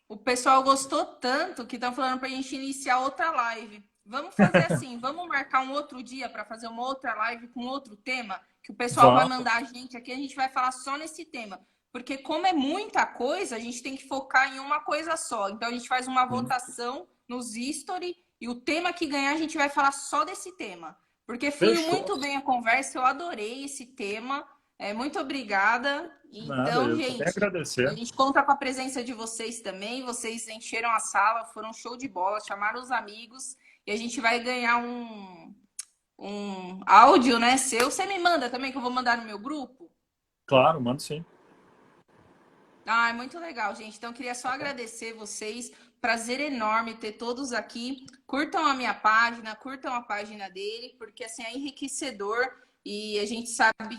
o pessoal gostou tanto que estão falando para a gente iniciar outra live. Vamos fazer assim, vamos marcar um outro dia para fazer uma outra live com outro tema, que o pessoal vai Vamos, mandar a gente aqui, a gente vai falar só nesse tema. Porque como é muita coisa, a gente tem que focar em uma coisa só. Então a gente faz uma sim. votação nos history e o tema que ganhar a gente vai falar só desse tema. Porque fluiu Fechou. muito bem a conversa, eu adorei esse tema. Muito obrigada. Nada, Então, eu só tenho a gente, a agradecer. gente conta com a presença de vocês também. Vocês encheram a sala, foram show de bola, chamaram os amigos e a gente vai ganhar um áudio, né, seu. Você me manda também, que eu vou mandar no meu grupo? Claro, mando sim. Ah, é muito legal, gente. Então, eu queria só Tá bom? agradecer vocês. prazer enorme ter todos aqui. Curtam a minha página, curtam a página dele, porque assim é enriquecedor e a gente sabe